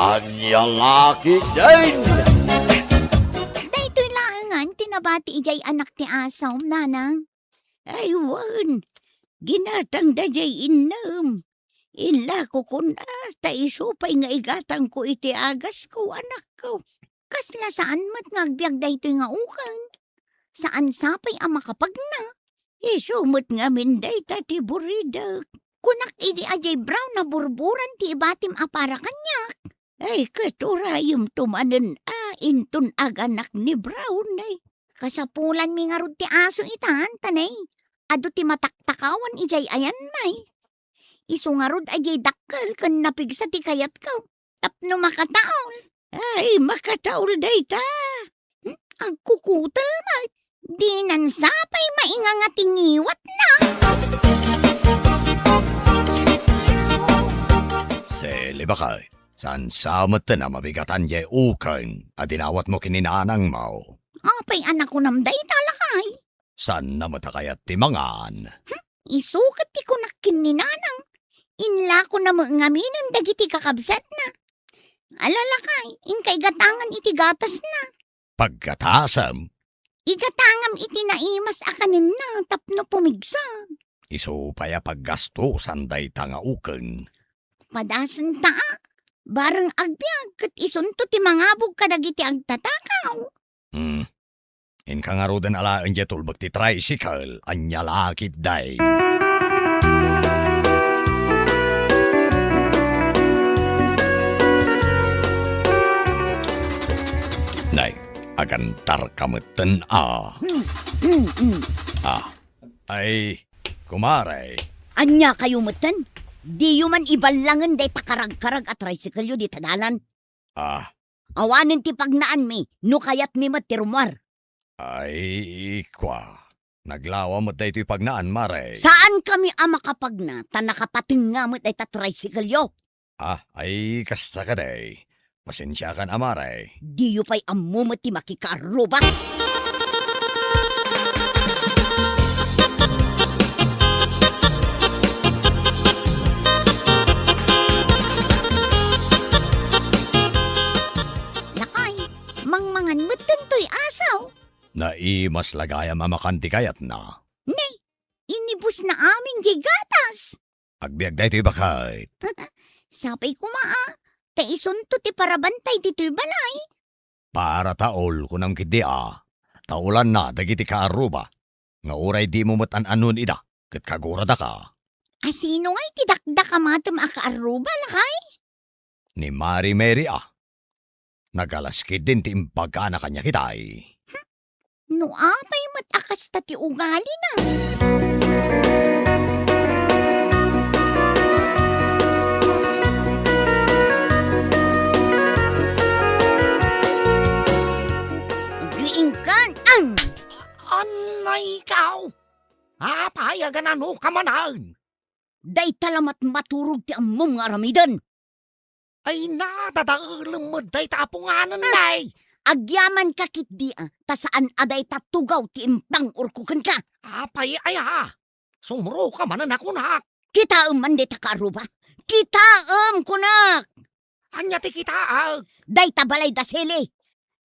Anya laki din! Daytoy laangan tinabati ijay anak ti asaw, nanang. Aywan, ginatang dajay inam. Inla ko kun ta isupay nga igatang ko iti agas ko, anak ko. Kasla saan mat ngagbiag daytoy nga ukan? Saan sapay ang makapagna? Isumot nga minday tati buridak. Kunak idi ajay brown na burburan ti ibatim apara kanyak. Ay katurayom tumanen intun aganak ni Brown ay. Kasapulan mi nga rod ti aso itan, tanay. Ado ti mataktakawan ijay ayan may. Isu nga rod ajay dakkel kan napigsa ti kayat ko. Tapno makataol. Ay makataol day ta. Ang kukutal may. Di nan sapay mainga nga tingiwat na. Sili ba kay? San samat na mabigatan ye ukan at inawat mo kininanang mo? Apay anak ko namday talakay. San na matakayat timangan? Isukat ti kunak kininanang. Inla ko na mangaminan dagiti kakabsat na. Alalakay, inkay gatangan iti gatas na. Pagkatasam, Igatangam iti naimas akanin na tapno pumigsa. iso paya paggasto sanday tanga ukan. Padasan ta, bareng agbyag kat isunto ti mangabog kadagiti agtatakaw. Inka nga rodan alaan je tulbag ti tricycle, anya lakit day. Nay, agantar kamutan Ay, kumare. Anya kayo matan? Di man ibalangan day takarag-karag at tricycle yu di tadalan. Awanin ti pagnaan mi, no kayat mi matirumar. Ay, kwa. Naglawa mo tayo ito'y pagnaan, mare. Saan kami ang makapagna, ta nakapatingamot ay ta tricycle yu? Ay, kasta ka day. Pasensya ka na, mare. Di yu pa'y amumot ti makikaruba. Lakay, mangmangan mo't tantoy asaw. Naimas lagaya mamakanti kayat na. Inibus na aming gigatas. Agbiag da ito'y bakit. Sapay kumaa, ta isunto ti parabantay dito'y balay. Para taol kunam kiti Taulan na dagiti kaaruba. Nga uray di mo matan-anon ida. Kat kagurada ka. Asino nga'y tidakda kamatam akaaruba, lakay? Ni Mari Mary Nagalaskid din ti impagana kanya kitay. No apay matakas ta ti ugali na. Griingkan ang! Anay ikaw! Payagan ano ka manan? Day talamat maturog ti amom nga aramidan. Ay natadaulam mo day tapunganan day. Agyaman ka kit di ta saan aday tatugaw ti impang urkukan ka. Apay ay sumuro ka manan ako na. Kita man day takaruba. Kita kunak. Anya ti kita Day tabalay da sili.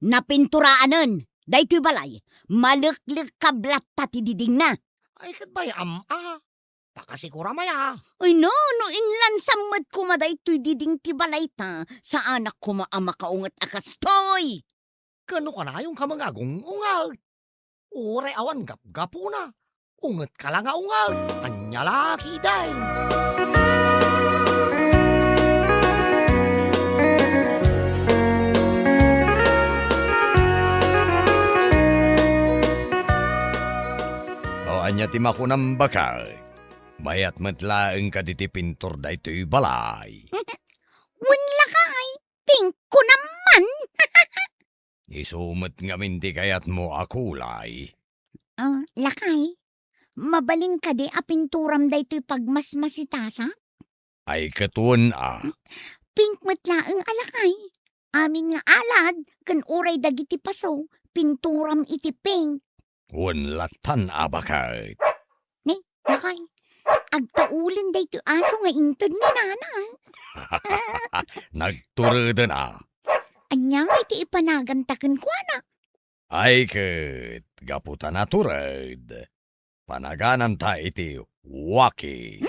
Napinturaanan. Day ti balay. Maleklik kablat ta ti diding na. Ay kat bay Pakasigura maya. Ay no inlan samad kumaday tuy diding ti balay ta. Sa anak kumaama kaungat akastoy. Kano ka na yung kamangagong ungal? Uray awan gap-gapo na. Ungat ka lang ungal. Anya laki day. O anya ti makunam bakal. Mayat matlaeng ka diti pintor da ito'y balay. Wen lakay, pink ko naman. Isumat nga minti kayat mo akulay. Lakay, mabalin ka di apinturam da ito'y pagmasmasitasa? Ay katun Pink matlaeng alakay. Amin nga alad, kan uray dagiti paso, pinturam iti pink. Unlatan bakit. Lakay, agtaulin da ito aso nga intod ni nanang. Nagturada na. Anyang iti ipanagantakan ko na. Ay ket, gaputa na turad. Panaganan ta iti waki.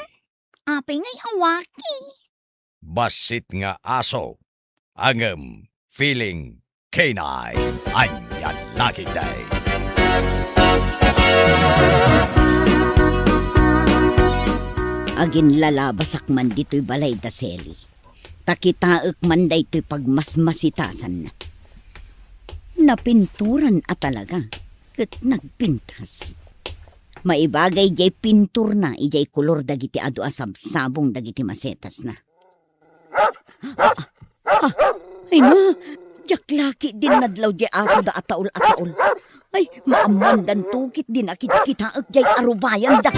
Apay ngay awaki. Basit nga aso. Angem feeling canine. Anyan laki day. Agin lalabasak man dito'y balay da seli. Takitaek man da ito'y pagmasmasitasan na. Napinturan at talaga. Kat nagpintas. Maibagay jay pintur na ijay kulor dagiti adu asabsabong dagiti masetas na. Ay na, jaklaki din nadlaw jay aso da ataol-ataol. Ay, maamandan tukit din akit-kitaek jay arubayan da.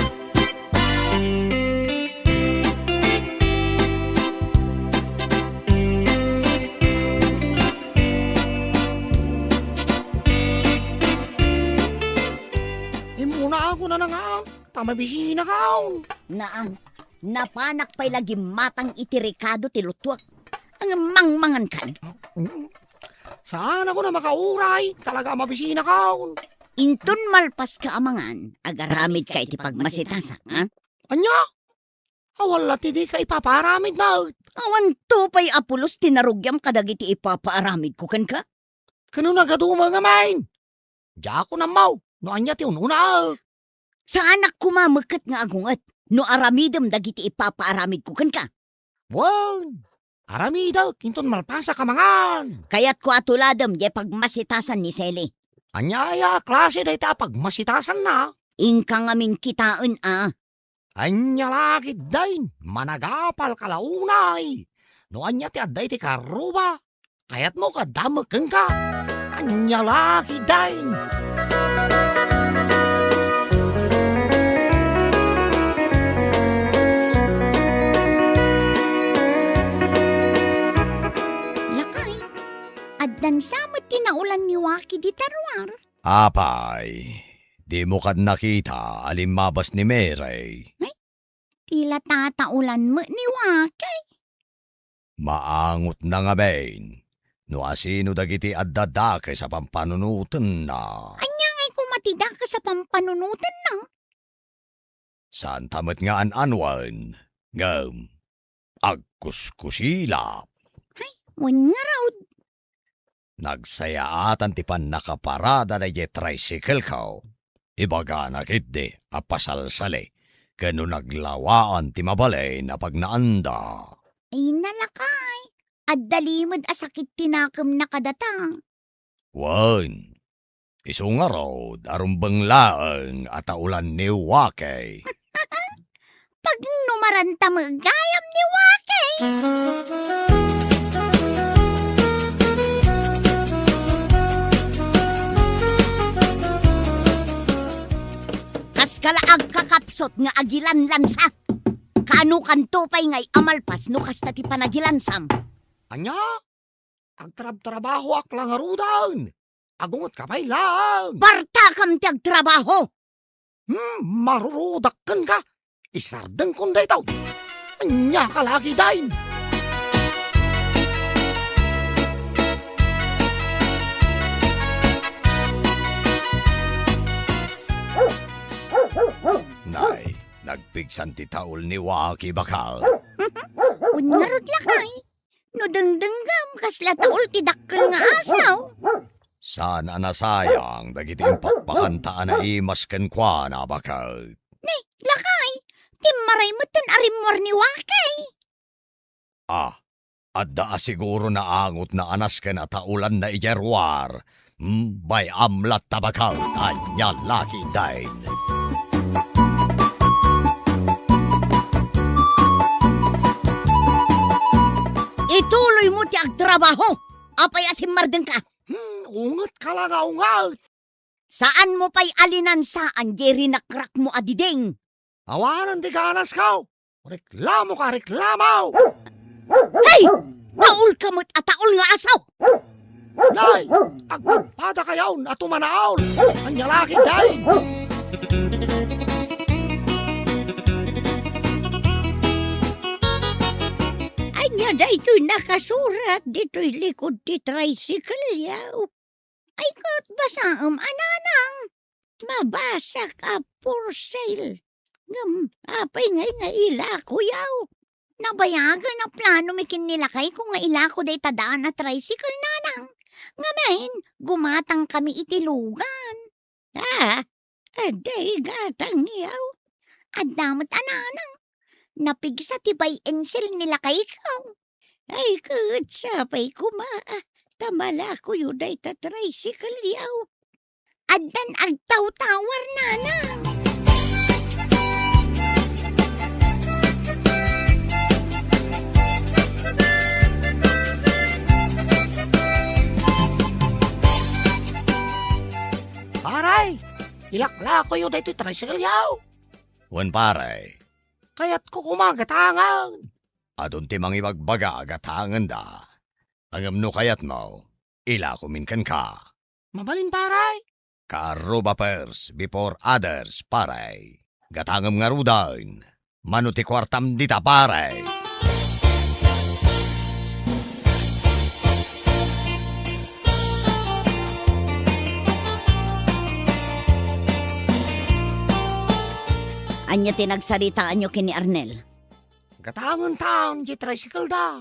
Imuna ako na nga. Tamabisina ka. Naan, napanak pa'y lagi matang itirikado ti lutwak. Ang mangmangan kan. Saan ako na makauray? Talaga mabisina ka. Intun malpas ka amangan, agaramid ka iti pagmasitasa, ha? Anya? Awala ti di ka ipaparamid na. Awan to pa'y apulos tinarugyam kadagiti ipapaaramid ko kan ka? Kano nagaduma nga main? Diya ako na mau. No anya ti ununa. Sa anak kumamakat nga agungat, no aramidam dagiti ipapaaramid ko kan ka? Wan. Aramida, kinton malpasa ka mangan. Kaya't ko atuladam di pagmasitasan ni Seli. Anyaya, klase da ita pagmasitasan na. Ingka ngamin kitaan Anya lagi dain, managapal kalaunay. No anya ti adday ti karuba. Kayat mo ka damakeng ka. Anya lagi dain. Lakay, addan samot tinaulan ni Waki di tarwar. Apay, di mo kad nakita alimabas ni Merey. Tila tataulan mo ni Waki. Maangot na nga bain. No asino dagiti addadake sa pampanunutan na. Anyang ay kumatida ka sa pampanunutan na. Saan tamat nga an-anwan? Ngam, agkuskusila. Wan nga raw. Nagsayaatan ti pan nakaparada na ye tricycle kao. Ibaga nakitdi apasalsali. Kano naglawaan ti mabalay na pagnaanda. Ay nalakay. Addalimod asakit tinakam na kadata. Wan, isunga raw arumbang laang at aulan ni Wakay. Pag numaranta magayam ni Waki. Kas kalaag kakapsot nga agilan lansa. Kano kanto pa'y ngay amalpas no kasta ti panagilansam. Anya? Agtrab-trabaho ak lang arudan. Agungot ka pa'y lang. Barta kam ti agtrabaho. Marurudakan ka. Isardeng kunday tao. Anya ka lagi dain. Nay, nagpigsan ti taol ni Waki bakal. Unarod lakay. No dengdenggam kasla taol ti dakkel nga asaw. Sana nasayang dagiti impakpakantaan na imas ken kwa na bakal. Lakay. Timmaray mo tan arimor ni Waki. Adda siguro na angot na anas ken at taulan na ijerwar. Bay amlat tabakal, anya laki dain. Ituloy mo ti agtrabaho. Apay asimardeng ka. Ungat ka lang ungat. Saan mo pa'y alinan saan jeri nakrak mo adideng? Awanan di ganas ka. Reklamo ka, reklamo. Hey! Taul kamot at taul nga asaw! Nay, agpagpada kayaw at umanaol. Anya laki dain. Ay nga day, Dito'y nakasurat, dito'y likod ti tricycle yaw. Ay kat basaam ananang. Mabasa ka for sale. Apay ngay nga ila kuyaw. Nabayagan na plano mi kinilakay kung nga ila ko day tadaan na tricycle nanang. Ngamain, gumatang kami itilugan. Aday gatang yaw. At damot ananang. Napigsa tibay ensel nilakay ikaw. Ay kutsapay kumaa. Tamala ko yuday ta tricycle yaw. Addan agtaw-tawar nanang. Paray, ilakla ko yun dito tricycle yaw. Wan paray, Kaya't ko kumagatangan. adun ti mangibagbaga agatangan da. Angam no kayat mo, ila kuminkan ka. Mabalin paray. Karuba first before others, paray. Gatangam nga rudain. Manuti kwartam dita, paray. Anya tinagsaritaan nyo kini Arnel. Gatangan taon di tricycle da.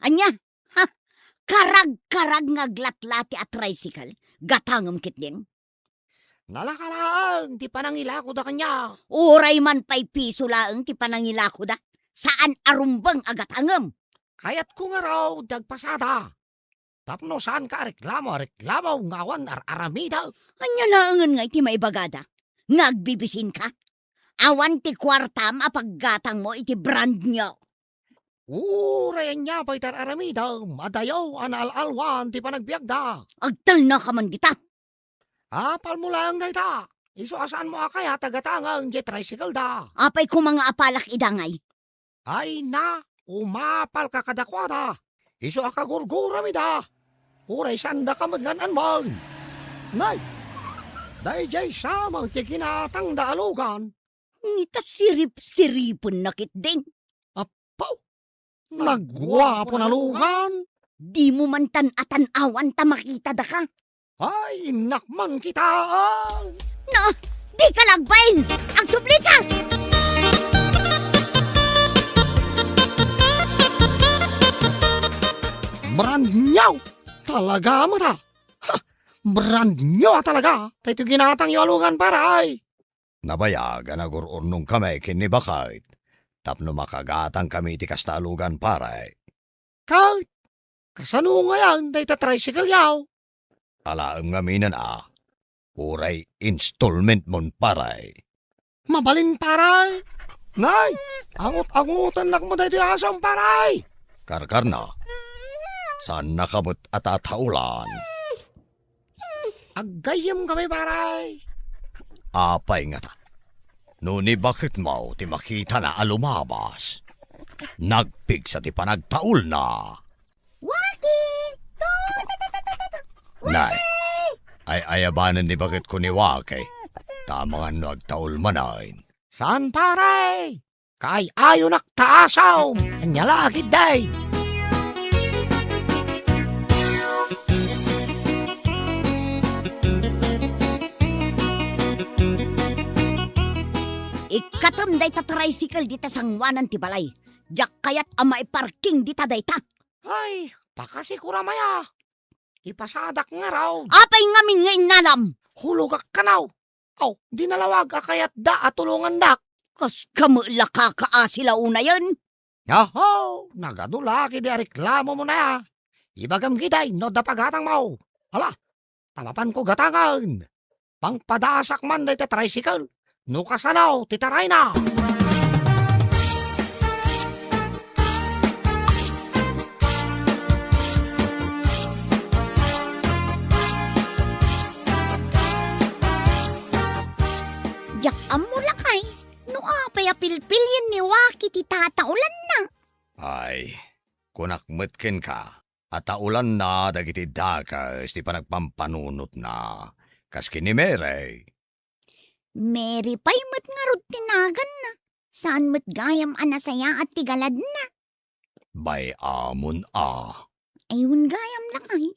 Anya? Ha? Karag-karag nga glatlati at tricycle. Gatangam kitling. Nalakalaan, di pa nangilako da kanya. Uray man pa'y piso laeng ti panangilako da. Saan arumbang agatangam? Kaya't ko nga raw dagpasada. Tapno saan ka reklamo ngawan aramida. Anya laengan nga iti maibagada. Nagbibisin ka? Awan ti kwartam apaggatang mo iti brand nyo. Urayan niya pa'y aramida. Madayaw analalwan di pa nagbiag da. Agtal na ka man dita. Apal mo lang da ita. Iso asaan mo kaya tagatangan di tricycle da. Apay ko mga apalak idangay. Ay na, umapal ka kadakwada. Iso akagurgura mi da. Uray sanda ka magnanan mo. Nay, dahil jay samang tikinatang daalugan. Ngita sirip-siripon nakit din. Apaw, nagwapo na lugan. Di mo man tan-atan-awan ta makita da ka. Ay, nakman kita. No, di ka lagbain! Ang suplikas! Brand nyaw, talaga mo ta. Ha, brand nyaw talaga. Tayo ginatang yung alungan paray. Nabayagan agururnong kami kinibakait. Tapno makagatang kami ti kastalugan, paray. Kahit, kasano nga yan, tayo tricycle yaw. Alaam nga minan uray installment mon, paray. Mabalin paray. Nay, angut-angutan lang mo dito yung asang paray. Karkar na. Saan nakamot at ataulan? Agayam kami paray. Apay nga ta. Nuni bakit mo ti makita na alumabas? Nagpig sa ti panagtaul na. Waki! Nay, ay ayabanan ni bakit ko ni Wake. Tama nga nagtaul manain. Saan paray? Kay ayo naktaasaw. Anya lagi day. Ikatam day ta tricycle dita sangwanan ti balay. Jak kayat ama parking dita day ta. Ay, pakasikura maya. Ipasadak nga raw. Apay ngamin nga inalam. Hulugak ka naw. Aw, di nalawag akayat da at tulungan dak. Kas kamula kakaasila una yan. Yaho, nagadulaki di reklamo mo na ya. Ibagam giday, no da pagatang mo. Hala, tamapan ko gatangan. Pangpadasak man day ta tricycle. No kasanaw, titaray na. Jak amula kay. No apay apilpilyan ni Waki ti tataulan na. Ay, kunakmetken ka. At taulan na dagiti dakas ti panagpampanunot na. Kaski ni Mere. Mary pa'y mat nga rod tinagan na. Saan mat gayam anasaya at tigalad na. Bay amon Ayun gayam lakay.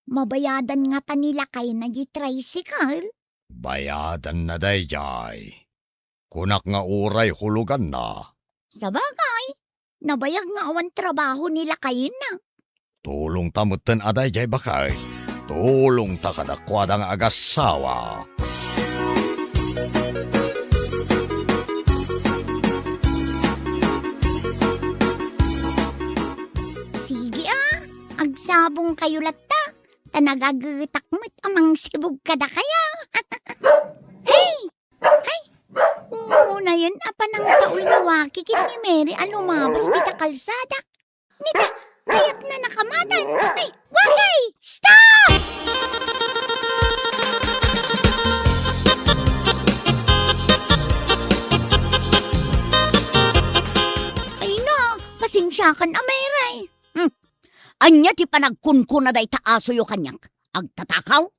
Mabayadan nga ta nila kay na di tricycle. Bayadan na dayjay. Kunak nga uray hulugan na. Sa bagay, nabayag nga awan trabaho nila kay na. Tulong tamutan adayjay bakay. Tulong ta kadakwada nga agasawa. Sige agsabong kayo latta. Tanagagitak mo't amang sibog kada kaya. Hey! Ay! Una yun, apa nang taul na wakikit ni Mary alumabas dita kalsada. Nita, kaya't na nakamatan. Ay, wakay! Stop! Ay na, pasensyakan ameray. Anya ti panagkunkun na day taaso yo kanyak. Agtatakaw?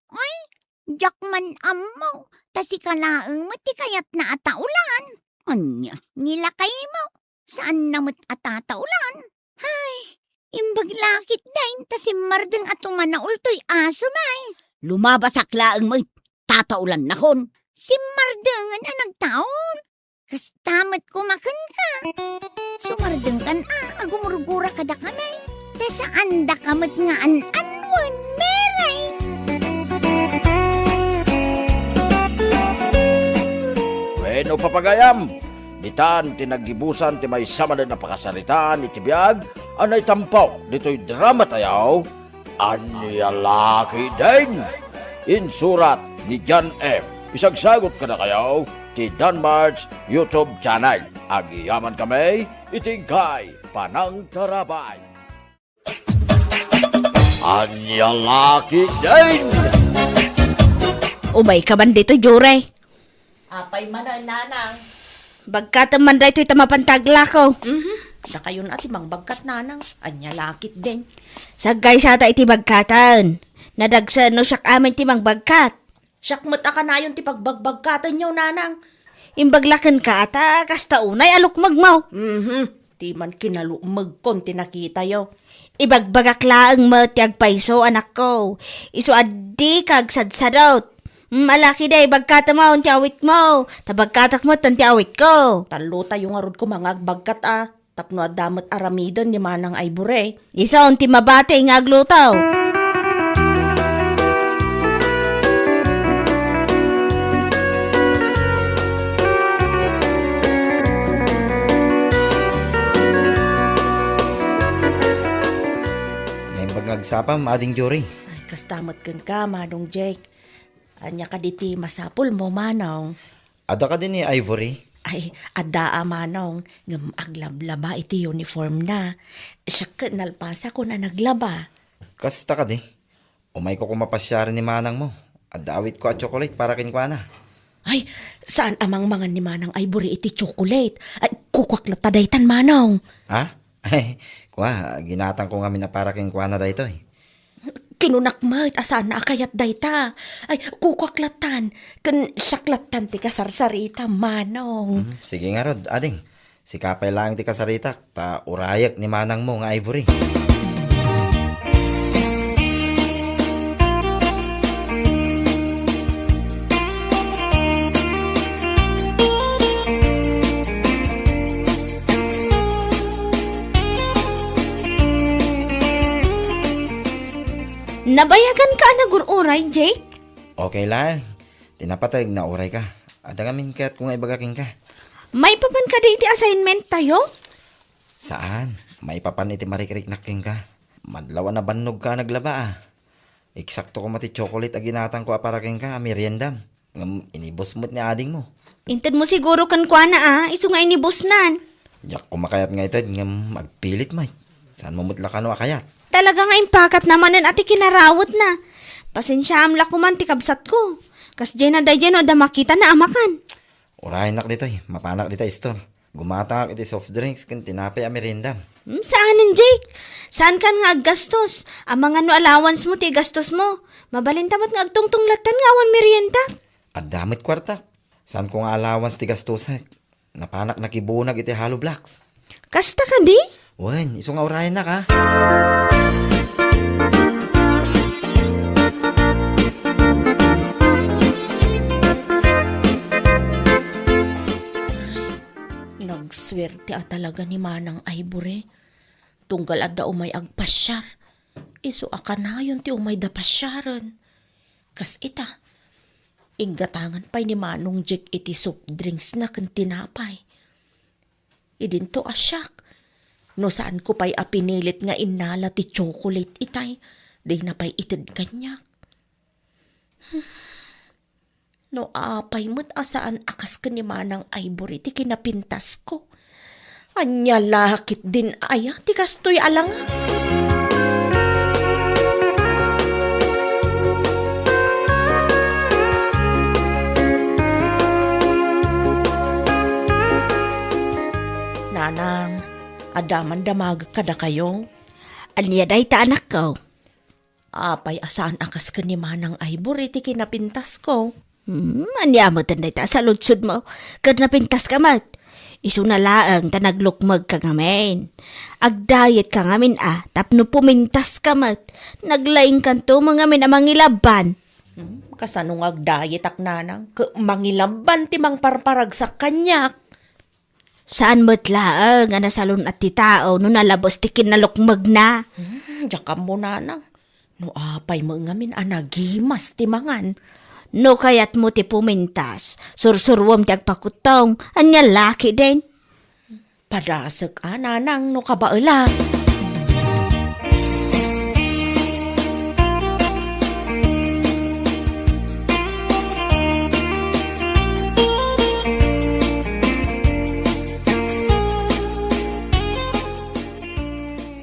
Jakman ammo, tasi kalaeng mo ti kayat na ataulan. Anya? Nilakay mo, saan namot atataulan? Hay, imbag lakit dain tasi mardeng atuman na ultoy aso may. Lumabas aklaang mo tataulan na kon. Si mardengan ang nagtaol. Kastamat kumakan ka. Sumardeng kan agumurgura kada kamay. Tasaan da kamat nga an-anwan, meray. Bueno papagayam, ditan tinagibusan ti may sama na napakasaritaan iti biyag, anay tampaw dito'y drama tayaw, Anyalaki din. Insurat ni John F. Isagsagot ka na kayaw ti Danmar's YouTube channel. Agiyaman kami, itingkay panang tarabay. Anyalaki din! Umay ka man dito, Jure. Apay man ang nanang. Bagkat man dito ita mapantagla ko. Da kayo na ati mangbagkat nanang. Anya lakit din. Sagay sa ta iti bagkatan. Nadagsan no siyak amin ti mangbagkat. Syakmat ka na yun ti pagbagbagkatan nyo nanang. Imbaglakan ka ata, kasta unay alukmag mo. Ti man kinalumag kon tinakita yo. Ibagbagakla ang mo ti agpaiso anak ko. Isu addi kag sadsadot. Malaki day bagkata mo ang tiawit mo. Tabagkatak mo tan tiawit ko. Talo tayo nga rod ko mga agbagkat Tapno adamot aramidon ni manang ay bure. Isa on ti mabate nga aglutaw. Nagsapam, ading Jory. Ay, kastamot kan ka, manong Jake. Anya ka diti masapul mo, manong. Ada ka din ni Ivory. Ay, ada manong. Ngam aglablaba iti uniform na. Siya ka nalpasa ko na naglaba. Kasta ka di. Umay ko kumapasyaran ni manang mo. Adawit ko at chocolate para kinkwana. Ay, saan amang mga ni manang Ivory iti chocolate? Ay, kukwaklatadaytan, manong. Ha? Ay, kuha, ginatang ko nga para kinkwana da ito eh. Kinunakmat, asan na akayat dayta. Ay, kukwaklatan. Kan syaklatan ti kasarsarita, manong. Sige nga rod, ading. Sikapay lang ti kasarita, ta urayak ni manang mo nga Ivory. Nabayagan ka na gururay, Jake? Okay lang. Tinapatag na uray ka. Ada nga min ka't kung ibagaking ka. May papan ka di iti assignment tayo? Saan? May papan iti marikrik naking ka. Madlawa na bannog ka naglaba Eksakto ko mati chocolate aginatang ko aparaking ka, meriendam. Ngam inibos mo't ni ading mo. Intad mo siguro kan kwa na iso nga inibusnan. Yak kumakayat nga ito, ngam magpilit may. Saan mo mutla ka no akayat? Talaga nga impakat naman nun ati kinarawot na. Pasensya amla ko man tikabsat ko. Kas dyan na day dyan o da makita na amakan. Urahin nak dito mapanak dito store. Gumatak iti soft drinks kan tinapay a merienda. Saanin, Jake? Saan kan nga aggastos? Ang mga no allowance mo ti gastos mo. Mabalintamat nga agtungtung latan nga awan merienda. At damit kwarta. Saan ko nga allowance ti gastusak? Napanak nakibunag iti hollow blocks. Kasta ka di? Wan, iso nga urayan na ka. Nagswerte talaga ni Manang Ivory. Tunggal adda umay agpasyar. Isu akanayon ti umay da pasyaran. Kas ita, inggatangan pa'y ni Manong Jack iti soft drinks na kan tinapay. Idinto asyak. No saan ko pa'y apinilit nga inala ti chocolate itay. Di na pa'y itid kanyak. No apay mo't asaan akas ka ni Manang Ivory ti kinapintas ko. Anya lakit din aya ti kastoy alang. Nanang, adaman damag kada kayo. Anya day ta anak ko. Apay asaan akas ka ni Manang Ivory ti kinapintas ko. Anya mo tanday ta sa lutsud mo. Kad napintas ka mat. Isu na laang ta naglukmag ka ngamin. Agdayet ka ngamin tapno pumintas ka mat. Naglaing kanto mga min amang ilaban. Kasanong agdayet ak nanang, mangilaban ti mang parparag sa kanyak. Saan mo't laang nga nasalon at ti tao no nalabos ti kinalukmag na. Diyak mo nanang, no apay mo ngamin anagimas ti mangan. No kayat mo ti pumintas, sursurwam ti agpakutong, anya laki din. Padasag nanang no kabaela.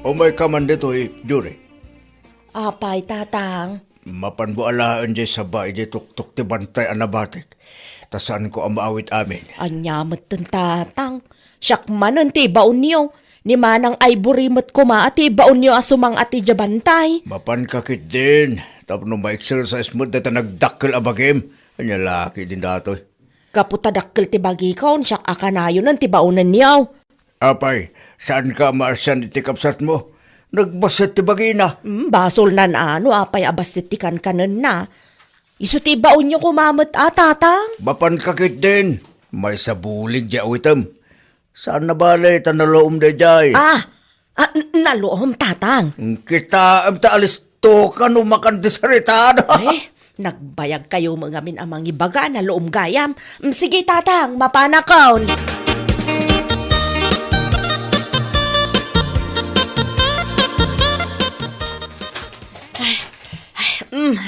Umay ka man dito Jure. Apay tatang, Mapanbualaan di sa bahay di tuktok ti bantay anabatik. Tasan ko ang maawit amin. anyamat ten tatang. Siyak manon ti baon niyo. Ni Manang Ivory mat kuma ati baon niyo asumang ati jabantay. Mapan kakit din. Tapno ma-exercise mo dito nagdakkel abagim. Anya laki din datoy. Kaputadakkel ti bagi kaon siyak akanayon ng ti baonan niyaw. Apay, saan ka maarsan iti kapsat mo? Nagbaset ti bagina. Basol nan ano apay abasitikan kanan na. Isu ti baon niyo kumamot tatang. Mapan kakit din. May sabulig di awitam. Saan na balay tanaloom de jay? Naluom tatang. Kita am taalis to ka no makan di saritada. Nagbayag kayo mga min amang ibaga na loom gayam. Sige tatang, mapanakaon.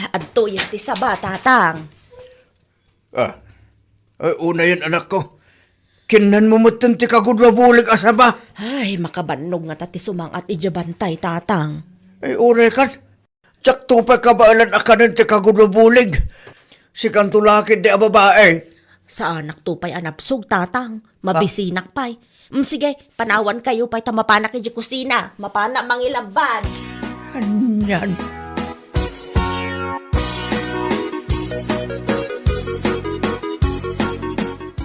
Adto yan ti saba tatang. Una yan anak ko. Kinan mo mutan ti kagudwa bulig asaba. Ay, makabannog nga tati sumang at ijabantay tatang. Una kan. Tsak tupay kabaalan akanan ti kagudwa bulig. Si kantulakid di ababae. Sa anak tupay anapsog tatang. Mabisinak pay. Sige, panawan kayo pay tamapanak iji kusina. Mapana mangilaban. Anyan.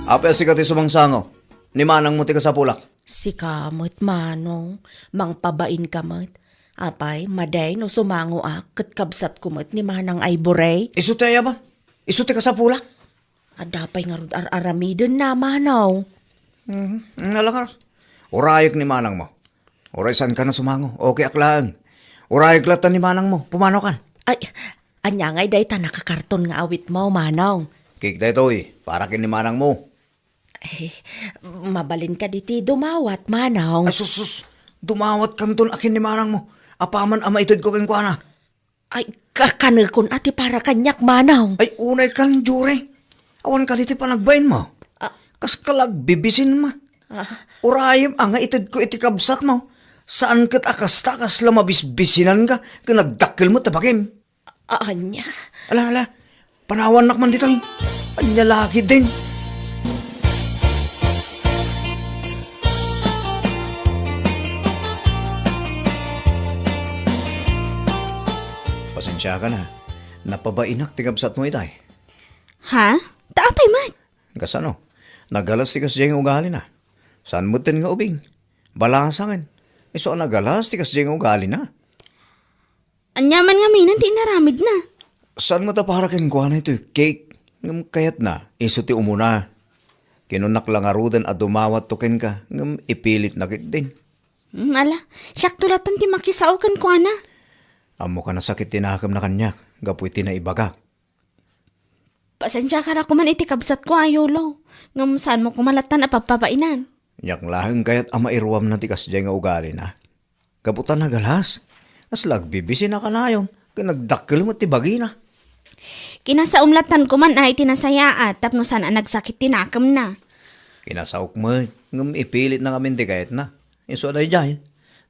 Apel si kati sumangsango. Ni Manang mo ti kasapulak. Si kamot manong, mangpabain kamot. Apay, maday no sumango ket kabsat kumot ni Manang Ivory. Isu ti ba? Isu ti kasapulak? Adapay nga rod aramiden na manaw. Alangar. Urayak ni Manang mo. Uray saan ka na sumango? Okay aklaan. Urayak latan ni Manang mo. Pumanaw kan? Ay, anya ngay day ta nakakarton nga awit mo manaw. Kik dayto para kin ni Manang mo. Mabalin ka diti dumawat manaw. Ay sus. Dumawat kanton akin ni Manang mo. Apaman ama itid ko kin kuana. Ay, kakanel kun ati para kanyak manaw. Ay unay kan jure. Awan ka diti panagbain mo. Kas kalag bibisin ma. Urayim ang itid ko iti kabsat mo. Saan kat akas takas lamabisbisinan ka kung nagdakil mo tabagim. Anya? Ala. Panawan nakman dito. Anya laki din. Pasensya ka na. Napabainak ti kabsat mo itay. Ha? Taapay man. Kasano? Nagalas ti kas diyang ugali na. Saan mo tin nga ubing? Balasangin. Iso nagalas ti kasjay nga ugali na. Anyaman nga minan, di naramid na. Saan mo tapaharakin ko na ito cake? Ngam kayat na, iso ti umuna. Kinunak lang arudan at dumawat tukin ka, ngam ipilit na kit din. Ala, siyak tulatan ti makisaw kan ko na. Amo ka na sakit tinakam na kanyak, gapoy tinaibaga. Pasensya ka na kuman iti kabsat ko ayolo. Ngam saan mo kumalatan na papapainan. Nyak laheng kayat ama iruam na ti kasjay nga ugali na. Gaputan na galas, as lagbibisi na kanayon, kanagdakkel mo ti bagi na. Kinasaumlatan ko man ay tinasayaat tapno sana nagsakit tinakam na. Kinasaok mo, ngam ipilit na kami ti kayat na. Iso aday jay,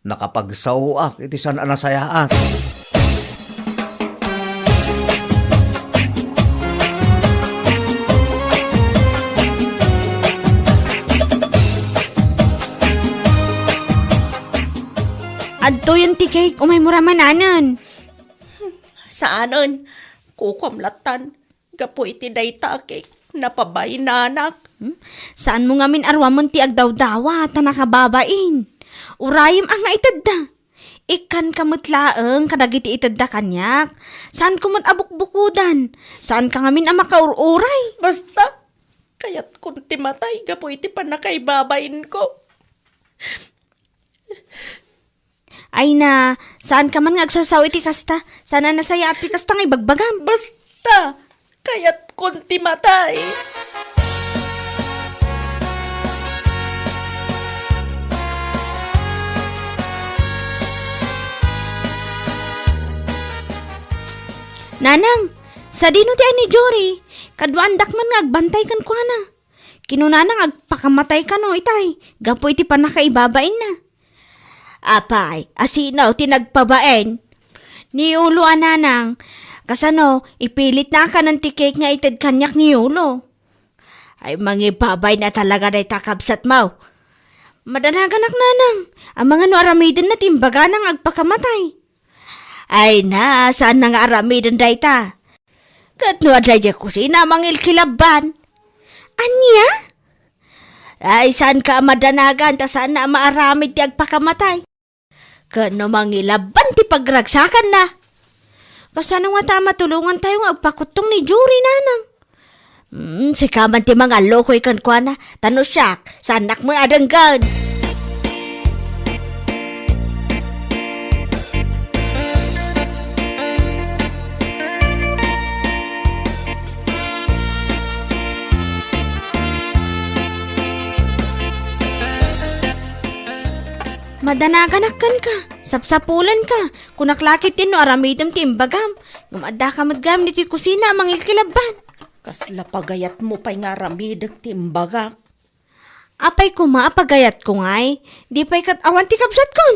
nakapagsahuak iti san anasayaat. Adto yung tikay, umay muramananan. Saanon? Kukumlatan. Gapo iti dayta kay napabay na anak. Saan mo nga min arwamon ti agdawdawa ta nakababain? Urayim ang nga itadda. Ikan kamutlaeng kadagiti itadda kanyak. Saan kumot abukbukudan? Saan ka nga min ang makaururay? Basta, kaya't kung timatay, gapo iti panakaibabain ko. Ay na, saan ka man nga agsasaw iti kasta? Sana nasaya at ti kasta nga ibagbagam. Basta, kaya't kung timatay. Nanang, sa dino ti ay ni Jory, kadwandak man nga agbantay kan kwa na. Kinunanang agpakamatay ka no itay, gapo iti panakaibabain na. Apay, asinaw tinagpabaen. Ni ulo ananang, kasano, ipilit na ka ng tikik nga itad kanyak ni ulo. Ay mangibabay na talaga na itakabsat mo. Madanagan nanang, ang mga no aramidin na timbaga nang agpakamatay. Ay na, saan na nga aramidin da ita? Kat no adlay di kusina mangil kilaban. Anya? Ay saan ka madanagan ta saan na maaramid ti agpakamatay? Kano mangilaban ti pagragsakan na. Kasano nga ta matulungan tayo nga agpakutong ni Jory nanang. Sikaman ti mga lokoy kan kwa na. Tano siyak, sanak mo adanggan. Madanaganakan ka, sapsapulan ka, kunaklakit din no aramidam ti imbagam, gumadda ka madgam diti kusina mangil kilaban. Kasla pagayat mo pa'y nga ramidang timbaga. Apay ko maapagayat ko ngay, di pa'y katawa ti kabsat kon.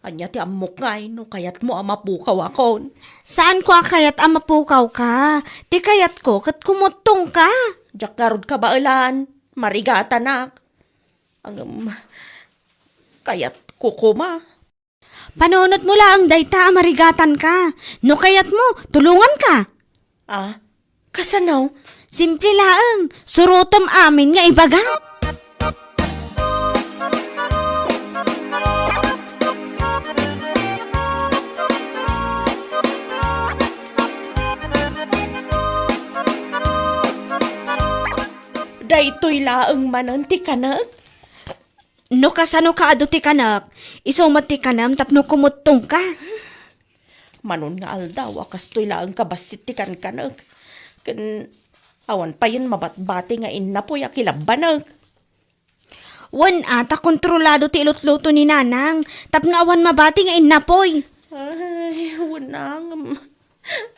Anya ti amok ngay, no kayat mo amapukaw akon. Saan ko kayat amapukaw ka? Ti kayat ko kat kumutong ka. Jakarod ka ba ulan? Marigata nak. Ang kayat kukuma. Panunot mo lang dayta marigatan ka. No kayat mo, tulungan ka. Ah, kasanaw? Simple laang, surutom amin nga ibaga. Daytoy laang mananti kanak. No kasano ka ado ti kanak, isumat ti kanam tapno kumutong ka. Manon nga aldaw, kastoy laang kabasit ti kanak. Kan awan pa yun mabatbati nga inapoy akilabanag. Wan ata kontrolado ti ilutluto ni nanang, tapno awan mabati nga inapoy. Ay, wanang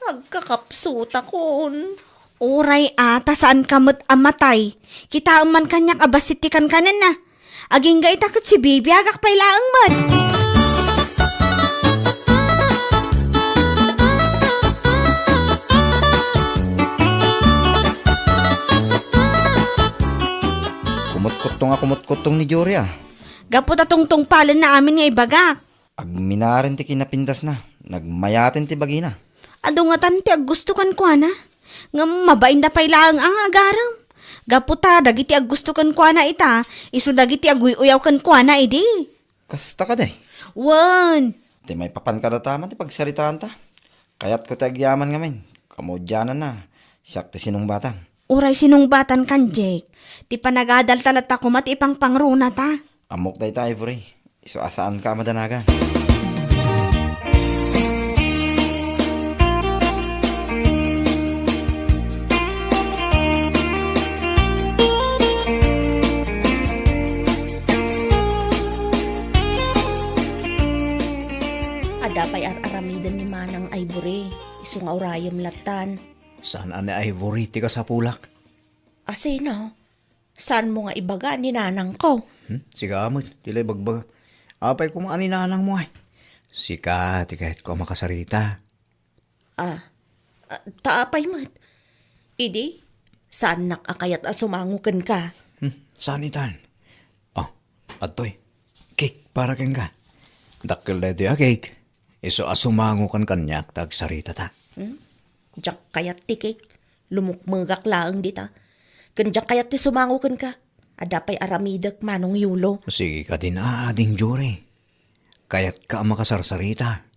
agkakapsuta kon. Uray ata saan kamot amatay, kita man kanyak abasit ti kankanan na. Aging ga itakot si Bibi agak pailaang man. Kumot-kutong ni Jory ah. Gapo tatungtong palan na amin nga ibagak. Agminarin ti kinapindas na, nagmayatin ti bagina. Ado nga tanti ag gusto kan kwa na. Nga mabain na pailaang ang agaram. Gaputa, dagiti ag gusto kan kwa na ita, iso dagiti ag uyaw kan kwa na idi. Kasta ka day. Wan! Ti may papan ka taman ti pagsalitaan ta. Kaya't ko tagyaman ngamin. Kamudyanan na. Siyak ti sinong batang. Uray sinungbatan kan, Jake. Ti panagadal talat ako mat ipang pangruna ta. Amok day ta, Ivory. Iso asaan ka madanagan. Adapay aramidan ni Manang Ivory. Iso nga urayam latan. Saan ani Ivory ti ka sa pulak? Asino? Saan mo nga ibaga ni nanang ko? Sigamot, tilay bagbag. Apay kumaan ni nanang mo ay. Sika, ti kahit ko makasarita. Taapay mat. Idi, saan nakakayat sumangukan ka? Saan itan? Oh, atoy. Cake para ken ka. Dakkel na di cake. Iso asumango kan kanyak tag sarita ta. Diyak kayat tikik. Lumukmagak laang dita. Kandiyak kayat ti sumangukan ka. Adapay aramidak manong yulo. Sige ka din ading Jory. Kayat ka makasarsarita.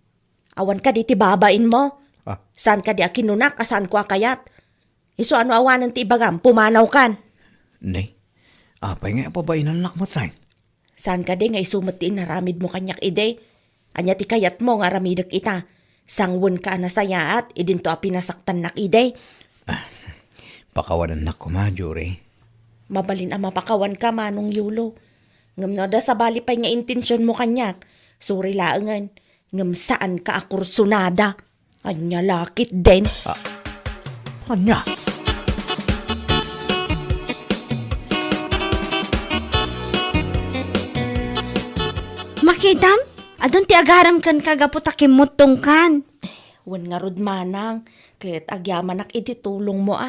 Awan ka di ti babain mo. Ah. Saan ka di akinunak, saan ko akayat? Iso ano awanan ti ibagam, pumanaw kan. Nay, apay nga pabainan nakmatay. Saan ka di nga isumatiin na ramid mo kanyak ide? Anya ti kayat mo nga ramidak ita. Sangwon ka na sayaat, idin to a pinasaktan nak ide. Pakawanan na ko ma, Jory. Mabalin ang mapakawan ka manong yulo. Ngam no da sa bali pa'y nga intensyon mo kanyak. Suri laangan, ngam saan ka akursunada. Anya lakit din. Anya? Makidam? Adon ti agaram kan kagaputak imutong kan. Wan nga rod manang, kaya't agyaman ak iti tulong mo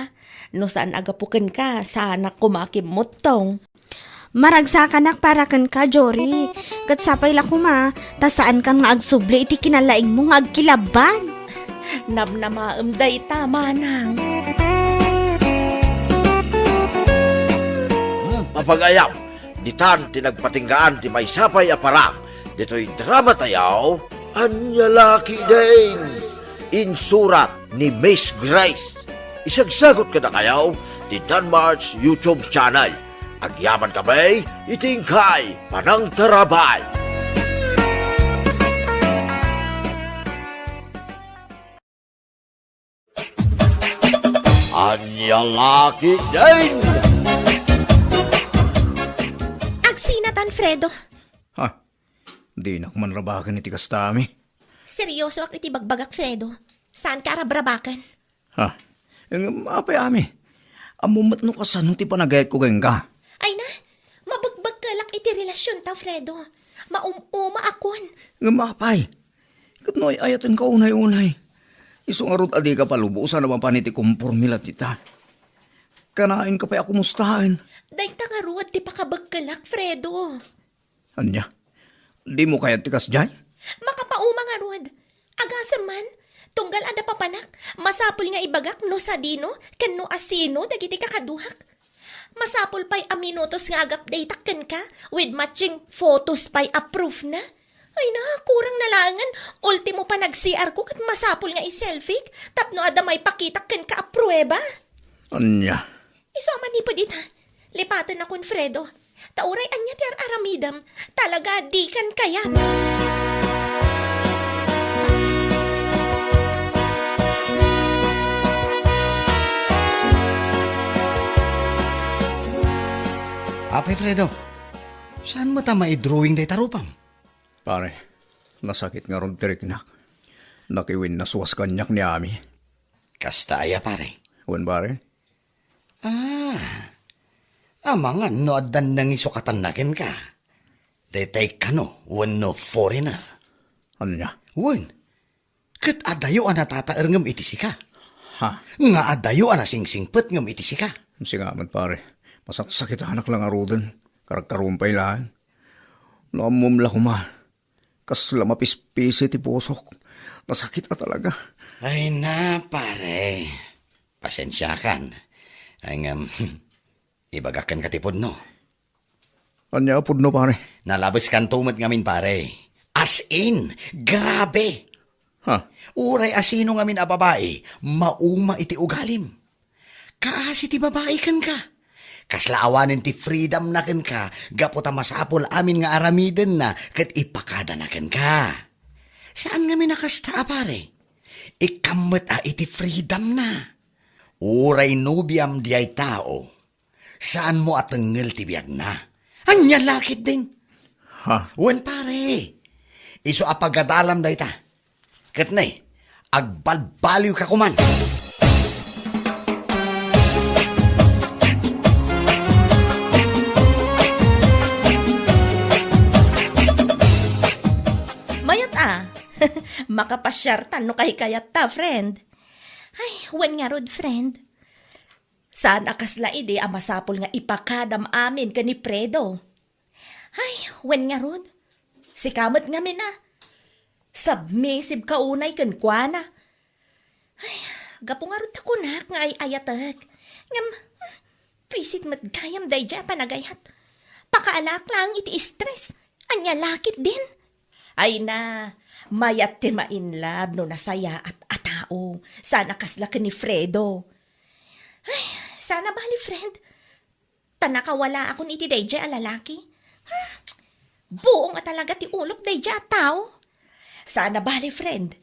No saan agapukan ka, sana kumakimot tong. Maragsakanak para kan ka, Jory. Kat sapay la kuma, ta saan kan nga agsubli iti kinalaing mo nga agkilaban. Namnamaam day ta, manang. Mapagayam, ditan tinagpatinggaan ti may sapay aparang. Dito'y drama tayaw, anyalaki din. Insurat ni Miss Grace. Isagsagot ka na kayaw ti Danmar's YouTube channel. Agyaman kami, itingkay panang tarabay. Anyalaki din. Agsinatan, Fredo. Ha? Di na kumanrabakan iti kastami. Seryoso ak iti bagbagak, Fredo. Saan ka arabrabakan? Ha? Ang apay ami. Amumat no kasano ti panagayat ko gayang ka. Ay na, mabagbag ka lang iti relasyon ta, Fredo. Maumuma akon. Ang apay. Kat no'y ayatan ka unay-unay. Isong arot adi ka palubusan naman pa niti kumpurmila tita. Kanain ka pa ako mustahan. Day tangaruad ti pakabagkalak, Fredo. Anya? Di mo kaya tikas dyan? Makapauma nga ruad. Agasam man, tunggal ada papanak. Masapul nga ibagak no sadino, ken no asino, dagiti kakaduhak. Masapul pa'y aminutos nga agap-date kan ka, with matching photos pa'y approve na. Ay na, kurang nalangan. Ultimo pa nag-CR ko kat masapul nga i-selfie. Tapno ada may pakitak kan ka aprueba. Anya? Iso manipod ita. Lipatan akon, Fredo. Tauray anya ti aramidam. Talaga di kan kayat. Apay, Fredo, saan mo ta maidrawing day tarupang? Pare, nasakit nga ron tiriknak. Nakiwin na suwas kanyak ni Ami. Kastaya, pare. Wan pare? Amang no adan nang isukatan nakin ka. Detay ka no, no foreigner. Anya? Wan, kat adayo ana tataer ngam itisi ka. Ha? Nga adayo ana singsingpet ngam itisi ka. Singaman pare. Masakit anak lang arudan. Karagkarumpay lang. Naamumla ko ma. Kas lamapispisi ti pusok. Nasakit ka talaga. Ay na, pare. Pasensya kan. Ay ibagakan katipod no. Anya apod no pare? Nalabas kan tumot ngamin, pare. As in, grabe. Ha? Uray asino ngamin a babae, mauma iti ugalim. Kaasi ti babae kan ka. Kaslaawanin ti freedom na kan ka, gaputa masapol amin nga aramiden na, kat ipakada na kan ka. Saan ngamin nakasta pare? Ikamot a iti freedom na. Uray nubiam di ay tao. Saan mo atengel ti biyag na? Anya lakit din. Ha? Wen pare. Iso apagadalam da ita. Kat nay, agbalbaliw ka kuman. Mayat makapasyar tan no kay kayat ta, friend. Ay, wen nga rod, friend. Saan akasla ide ang masapol nga ipakadam amin kani Fredo. Ay, wen nga rod. Si kamot nga min submissive kaunay kan kuana. Ay, gapo nga rod takunak nga ay ayatag. Ngam, pisit matgayam day dya panagayat. Pakaalak lang iti stress. Anya lakit din. Ay na, mayat ti mainlab no nasaya at atao. Sana kasla ka ni Fredo. Ay, sana bali, friend. Tanakawala ako ni iti dayjay a lalaki. Buong at talaga ti ulok dayjay a tao. Sana bali, friend.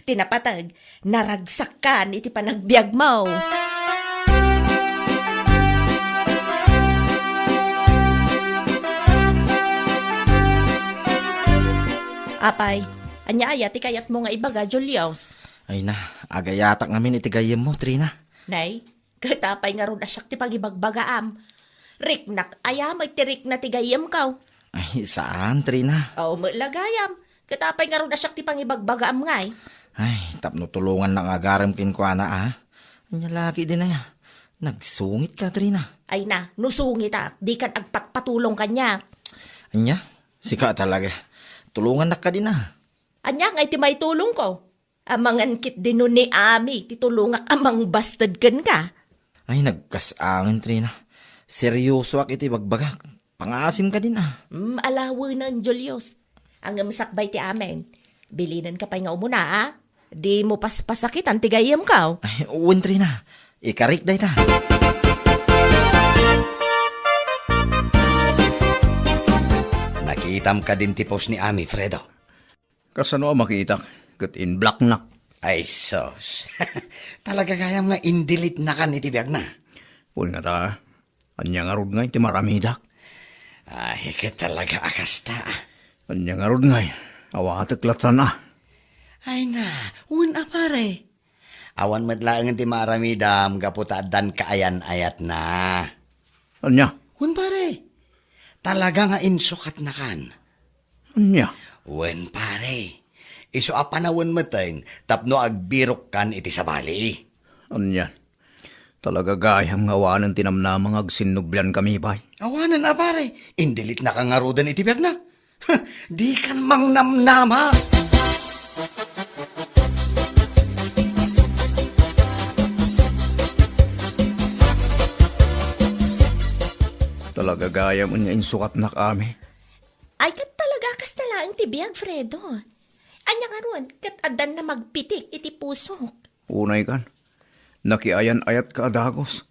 Tinapatag, naragsakan iti panagbiag mo. Apay, anya aya ti kayat mo nga ibaga, Julius. Ay na, agayatak ngamin iti gayem mo, Trina. Nay, katapay nga ron asyak ti pagibagbagaam. Riknak, ayam ay tirik na ti gayam kaw. Ay, saan, Trina? O, malagayam. Katapay nga ron asyak ti pangibagbagaam ngay. Ay, tapno tulungan ng agaram kinkwana, Anya laki din na ya. Nagsungit ka, Trina. Ay na, nusungit di kan agpatpatulong kanya. Anya, sika talaga. Tulungan na ka din, Anya ngay ti may tulong ko. Amangan kit din nun ni Ami, titulungak amang bastard kan ka. Ay, nagkasangin, Trina. Seryoso ak iti bagbagak. Pangasim ka din, Alawo ng Julius. Ang sakbay ti amin. Bilinan ka pa nga umuna, Di mo paspasakit ang tigayam ka. Ay, uwan, Trina. Ikarik day ta. Nakitam ka din tipos ni Ami, Fredo. Kasano ang makita? Kat in black na. Ay, sos. Talaga kayam nga indilit na kan iti biyag na. Pun nga ta, anya nga rod nga iti maramidak. Ay, ka talaga akasta. Anya nga rod nga, awatak latan na. Ay na, una pare. Awan madlaang ti maramidam, gaputa dan kaayan-ayat na. Anya? Un pare, talaga nga insukat na kan. Anya? Wen pare, iso apanawan mateng, tapno agbirok kan iti sabali. Anya? Talaga gayam nga wanan tinamnamang agsinublan kami bay. Awanan pare, indilit na kangarudan iti biyag na. Di kan mang namnama. Talaga gaya mo niya insukat na kami. Ay, kat talaga kas na lang tibiyag, Fredo. Anya nga ron, kat adan na magpitik iti pusok. Unay kan, nakiayan-ayat ka adagos.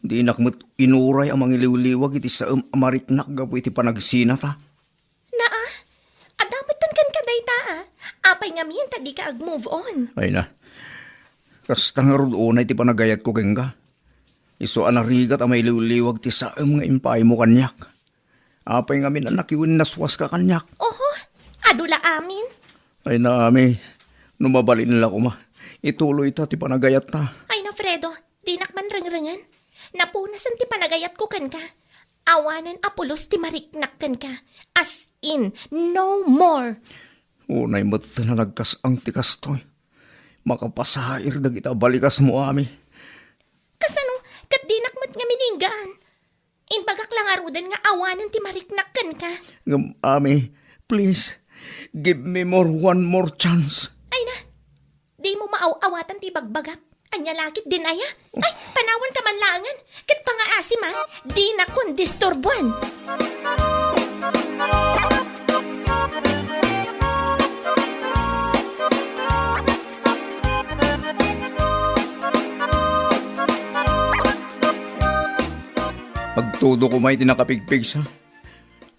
Di nakmat inuray ang mga iliwliwag iti sa amariknak gapo iti panagsinata. Adamatan kan kadayta, Apay nga miyan, tadi ka ag-move on. Ay na, kasta nga ron unay ti panagayat ko kenga. Iso anarigat ang may liwliwag ti saam nga impay mo kanyak. Apay nga min nakiwin naswas ka kanyak. Oho, adula amin. Ay na ami, numabalin nila ko ma. Ituloy ta ti panagayat ta. Ay na, Fredo, di nakman rangrangan. Napunasan ti panagayat ko kan ka. Awanan apulos ti mariknak kan ka. As in, no more. Unay mo't na nagkasang ti kastoy. Makapasair na kita balikas mo ami. Kasano, kat di nakmat nga mininggaan. Inbagak lang arudan nga awanan ti mariknak kan ka. Ngam ami, please, give me one more chance. Ay na, di mo maaw-awatan ti bagbagak. Anya lakit din aya. Ay, panawan ka man langan. Kat pangaasim di na kun disturbuan. Todo ko may tinakapigpig sa.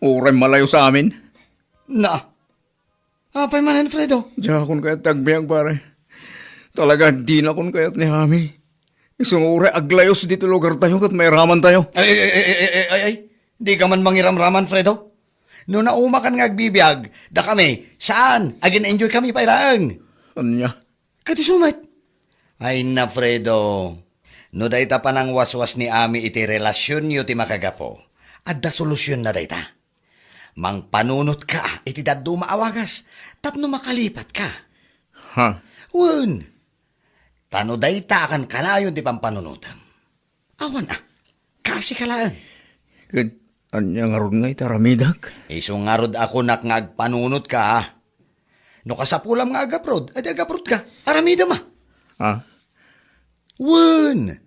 Uray malayo sa amin. Na. Apay man, Fredo. Diyan akong kayat tagbiang pare. Talaga di na akong kayat ni Hami. Isang uray aglayos dito lugar tayo kat may raman tayo. Ay. Di ka man mangiramraman, Fredo. No nauma kan nga agbibiyag, da kami, saan? Agin enjoy kami pa ilang. Anya? Kati sumat. Ay na, Fredo. No dayta pa nang waswas ni Ami iti relasyon nyo ti makagapo. Adda solusyon na dayta. Mang panunot ka, iti daddo maawagas. Tapno makalipat ka. Ha? Wen. Tano dayta kan kanayon ti pampanunutam. Awan kasi kalaan. Kat, anya nga ron nga itaramidak. Iso nga rod ako nak nga agpanunot ka, ha? No kasapulam nga agaprod, at agaprod ka, aramida ma. Ha? Wen!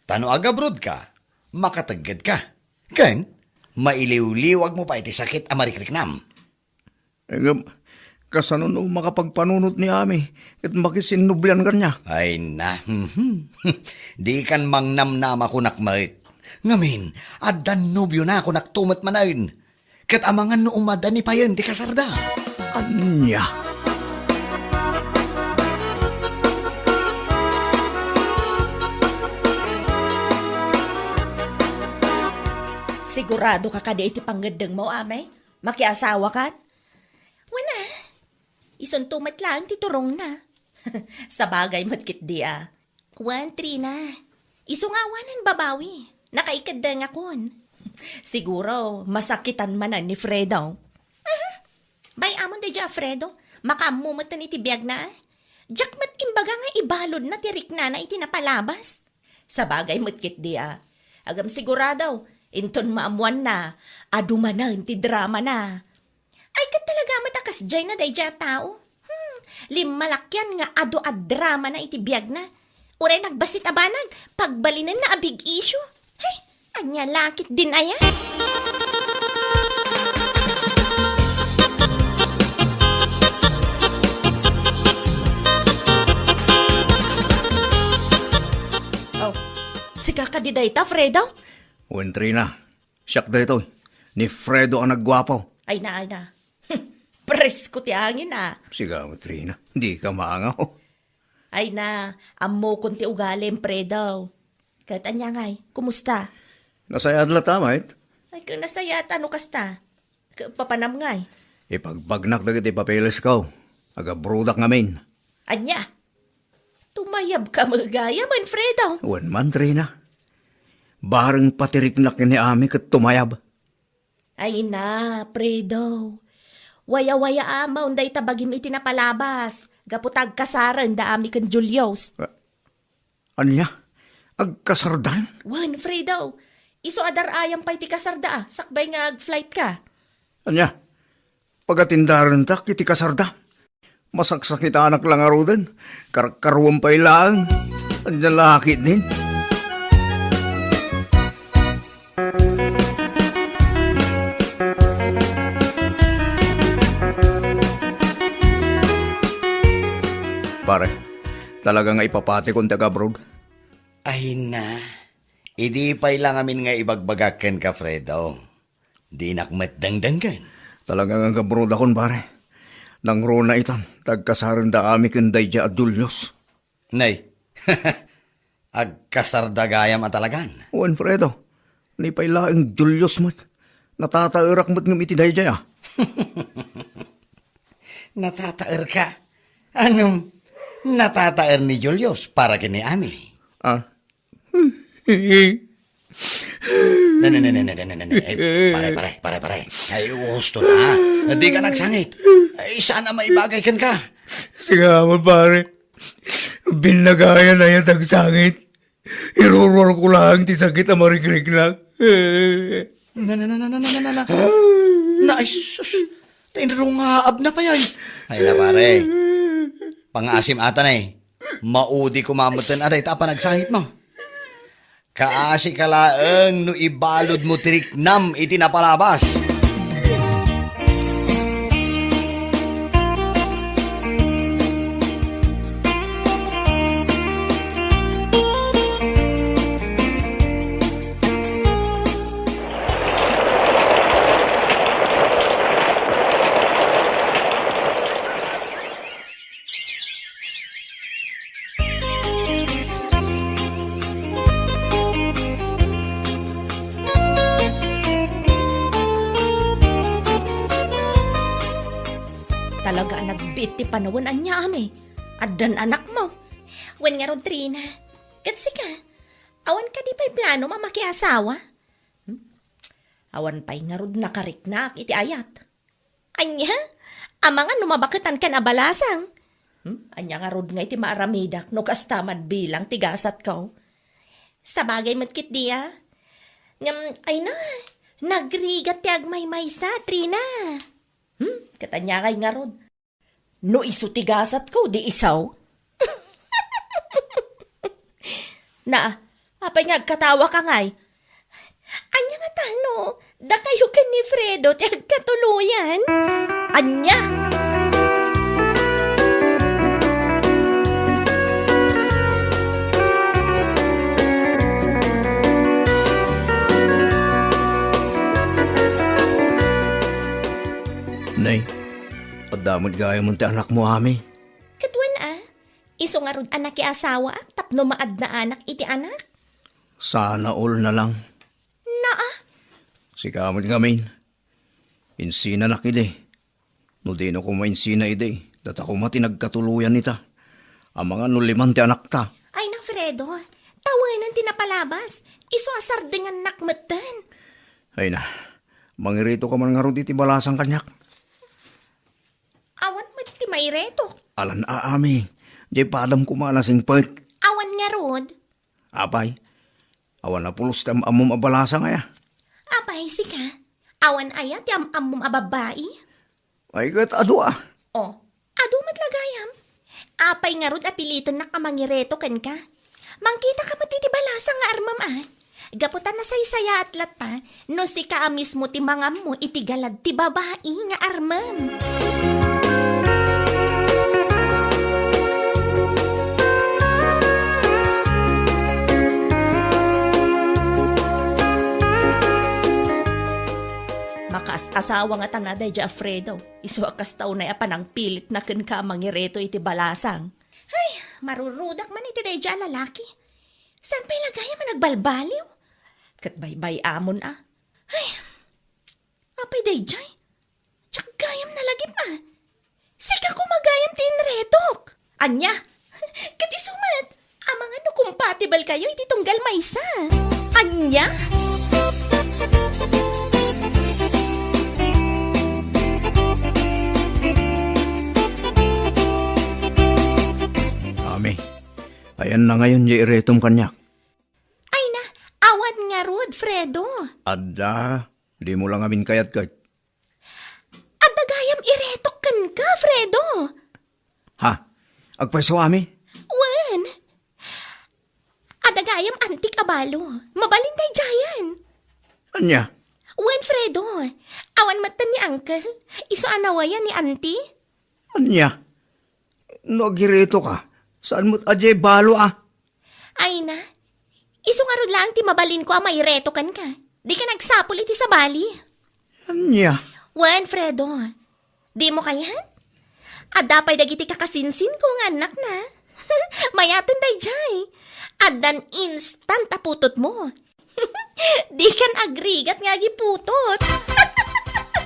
Tano agaprod ka, makatagad ka. Kan, mailiw-liwag mo pa iti sakit amarikriknam. Egam, kasano no makapagpanunot ni Ami at makisinublan ka niya. Ay na, di kan mangnamnam ako nakmait. Ngamin, adan nobyo na ako naktumat manayin. Kat amangan no umada ni payan ti kasarda. Anya? Sigurado ka kada iti panggandang mo, amay? Makiasawa ka? Wala. Isuntumat lang, titurong na. Sa bagay matkit di ah. 1-3 na. Isungawanan babawi. Nakaikad da nga kon. Siguro, masakitan manan ni Fredo. Bay amon da dya, Fredo. Makamumatan iti biyag na. Jakmat imbaga nga ibalod na tirik na iti napalabas. Sa bagay matkit di ah. Agam sigurado, inton maamuan na, adumanan ti drama na. Ay kat talaga matakas jay na day dya tao. Limalakyan nga ado ad drama na iti biyag na. Uray nagbasit abanag, pagbalinan na a big issue. Hey, anya lakit din ayan. Oh, si kakadiday ta, Fredo? Wentri na. Siyak da ito. Ni Fredo ang nagwapo. Ay na. Presko ti angin ah. Sigaw, Trina. Di ka maangaw. Ay na, amo konti ugalim, Fredo. Kahit anya ngay, kumusta? Nasayad la tamait. Ay, kung nasaya, ano kasta? Papanam ngay. Ipagbagnak dagit ipapeles ko. Aga brudak ngamin. Anya, tumayab ka magaya man, Fredo. Wan man, Trina. Barang patirik na ni Ami kat tumayab. Ay na, Fredo. Waya-waya amaw, day tabagim iti napalabas. Gaputag kasaran da ami kan Julios. Anya? Agkasardan? Wan, Fredo. Iso adar ayam pa iti kasarda ah. Sakbay nga ag-flight ka. Anya? Pagatindaran tak iti kasarda. Masaksakit anak lang arudan. Karkaruan pa ilang. Anya lakit din. Pare, talaga nga ipapati kong taga-abroad. Ay na, idi pa'y lang amin nga ibagbagakan ka, Fredo. Di nakmat dangdanggan. Talaga nga abroad akong pare. Nang rona itan, tagkasaran da ami kanday dya at Julius. Nay, agkasardagayam at talagan. Juan Fredo, ni pa'y laing Julius mat. Natatairak mat ng itiday dya. Natataer ka. Anong natataer ni Julius para kini Ami? Ah? Pare. Ay, gusto na. Di ka nagsangit. Ay, sana maibagay kan ka. Sige mo pare. Binagayan na yan tagsangit. Iruror ko lang ti sakit ang marikrik lang. Ay, sus. Tinrungaab na pa yan. Ay na, pare. Pang-asim ata na eh. Maudi kumamatan aray tapa nagsangit mo. Kaasi kalaeng no ibalod mo tiriknam iti napalabas. ti panawan anya ami. Addan anak mo. Wen nga Rodrina. Katsi ka. Awan ka di pa'y plano mamakiasawa? Awan pa'y nga rod nakariknak iti ayat. Anya? Amang ano mabakitan ka na balasang? Anya nga rod nga iti maaramidak no kastamad bilang tigasat ko. Sa bagay matkit diya. Ay na, nagrigat ti agmay-may sa, Trina. Katanya kay nga rod. No iso tigasat ko, di isaw. Na, apay nga katawa ka ngay. Anya nga tano, da kayo ka ni Fredo ti agkatuluyan. Anya! Nay, padamod gaya mo ti anak mo, ami. Kadwan iso nga rod anak ki asawa tapno maad na anak iti anak. Sana all na lang. Si kamot ngamin. Insina na kide. No di no ko mainsina ide. Data ko mati nagkatuluyan nita. Ang mga nuliman ti anak ta. Ay na Fredo, tawanan tinapalabas. Iso asar dengan nakmatan. Ay na, mangirito ka man nga ron iti balasang kanyak. Awan mo ti maireto. Alan aami. Di padam kumalasing pet. Awan nga rod. Apay, awan na pulos tam amom abalasa nga ya. Apay si ka. Awan ayat ti amum ababai. Ay kat ado ah. Oh, ado matlagayam. Apay nga rod apilitan na kamangireto kan ka. Mangkita ka matitibalasa nga armam Gaputan na saysaya at lata, no si ka mismo ti mangam mo itigalad ti babae nga armam. Asawa nga tanaday di Alfredo. Iso akas tao na apanang pilit na ken ka mangireto iti balasang. Ay, marurudak man iti day di lalaki. Saan pa'y lagaya man nagbalbaliw? Kat baybay amon Ay, apay day di. Tsak gayam na lagi pa. Sika ko magayam ti inretok. Anya, kat isumat. Amang ano compatible kayo iti tunggal maysa. Anya? Ami, ayan na ngayon di iretom kanyak. Ay na, awan nga rod, Fredo. Ada, di mo lang amin kayat kay. Adagayam iretok kan ka, Fredo. Ha? Agpaiso ami? Wan. Adagayam antik abalo. Mabalintay jayan. Anya? Wan, Fredo. Awan matan ni Uncle. Iso anawayan ni Auntie. Anya? Nagirito ka. Saan mo't ajay balo Ay na. Iso nga rod lang ti mabalin ko may reto kan ka. Di ka nagsapol iti sa bali. Anya? Wan, Fredo. Di mo kaya? Adapay dagiti kakasinsin ko nga anak na. Mayatan day jay. Adan instant aputot mo. Di kan agrigat nga giputot.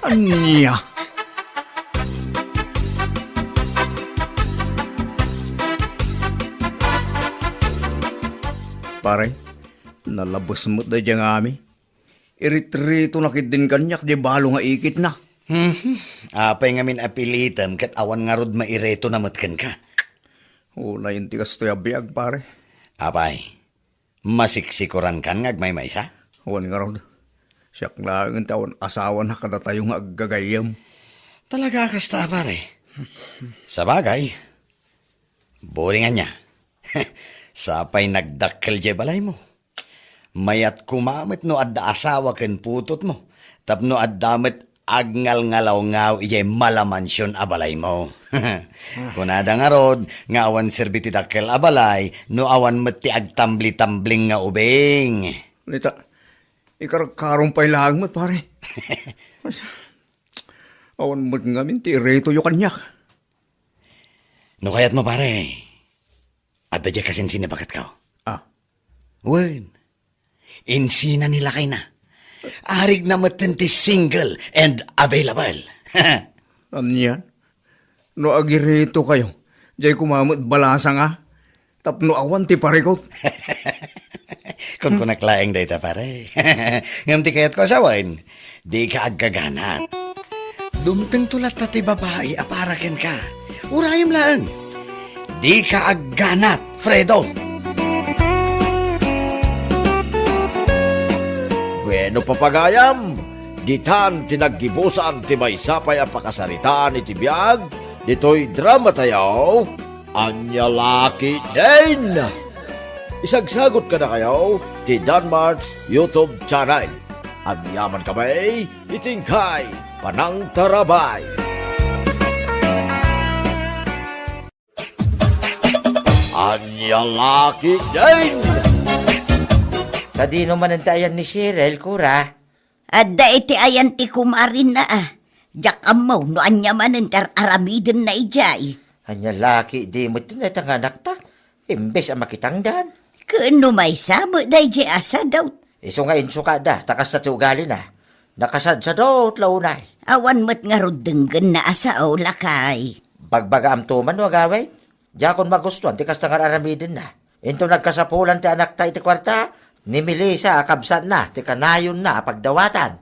Anya? Pare, nalabos mo't da diyang ami. Iritrito nakit din kanyak, di balo nga ikit na. Apay ngamin apilitan kat awan nga rod maireto na matkan ka. Una yung tigas to yabiyag, pare. Apay, masiksikuran kan ngagmay sa? Huwag nga raw. Siyak lang ang taon asawa na kada tayo nga aggagayam. Talaga kasta pare. Sa bagay, boringan niya. Sapay nagdakkel jay balay mo. Mayat kumamit no adda asawa ken putot mo. Tapno addamet agngal-ngalaw-ngaw ijay malamansyon abalay mo. Kunada nga rod, nga awan serbiti dakkel abalay, no awan mati agtambli-tambling nga ubing. Lita, ikarkarong pa'y lang mo't, pare. Awan mo't ngamin, ti reto yu kanyak. No kayat mo pare, adda jay kasinsin na bakat ka. Wen, insina nila kay na. Arig na matenti single and available. Ano yan? No agirito kayo. Jay kumamot balasa nga. Tapno awan ti parikot. Kung kunaklaeng data pare. Ngam ti kayat ko asawain, di ka aggaganat. Dumteng tulat na ti babae aparaken ka. Urayam lang. Di ka agganat, Fredo. Bueno papagayam, ditan tinaggibusan ti may sapay ang pakasaritaan iti biyag, dito'y drama tayaw, anya laki din. Isagsagot ka na kayo ti Danmarks YouTube channel. Agyaman kami, itingkay, panang tarabay. Anya laki din. Sa di naman ang dayan ni Cheryl, kura. Adda iti ayan ti kumarin na Jak amaw no anya manen tar aramiden na ijay. Anya laki, di mo tinatang anak ta. Imbes ang makitangdan. Kano may samo day di asa daw. Iso nga inso ka da, takas sa tiugali na. Nakasad sa daw, tlaunay. Awan mat nga rudenggan na asa o lakay. Bagbaga am tuman no agaway. Diakon magustuhan, tikas na aramidin na. Into nagkasapulan ti anak ta iti kwarta, ni Melissa akabsat na, ti kanayon na pagdawatan.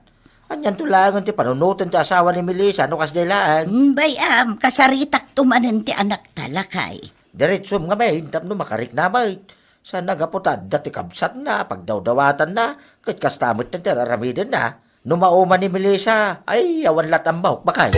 Anyan tulangon ti panunutan ti asawa ni Melissa, no kas delaan. Bayam, kasaritak tumanan ti anak talakay. Diretsum nga may, tapno makarik na may. Sa nagaputad, dati kabsat na, pagdawdawatan na, kit kastamot na tiraramidin na. Numauma ni Melissa, ay awan latambawk bakay.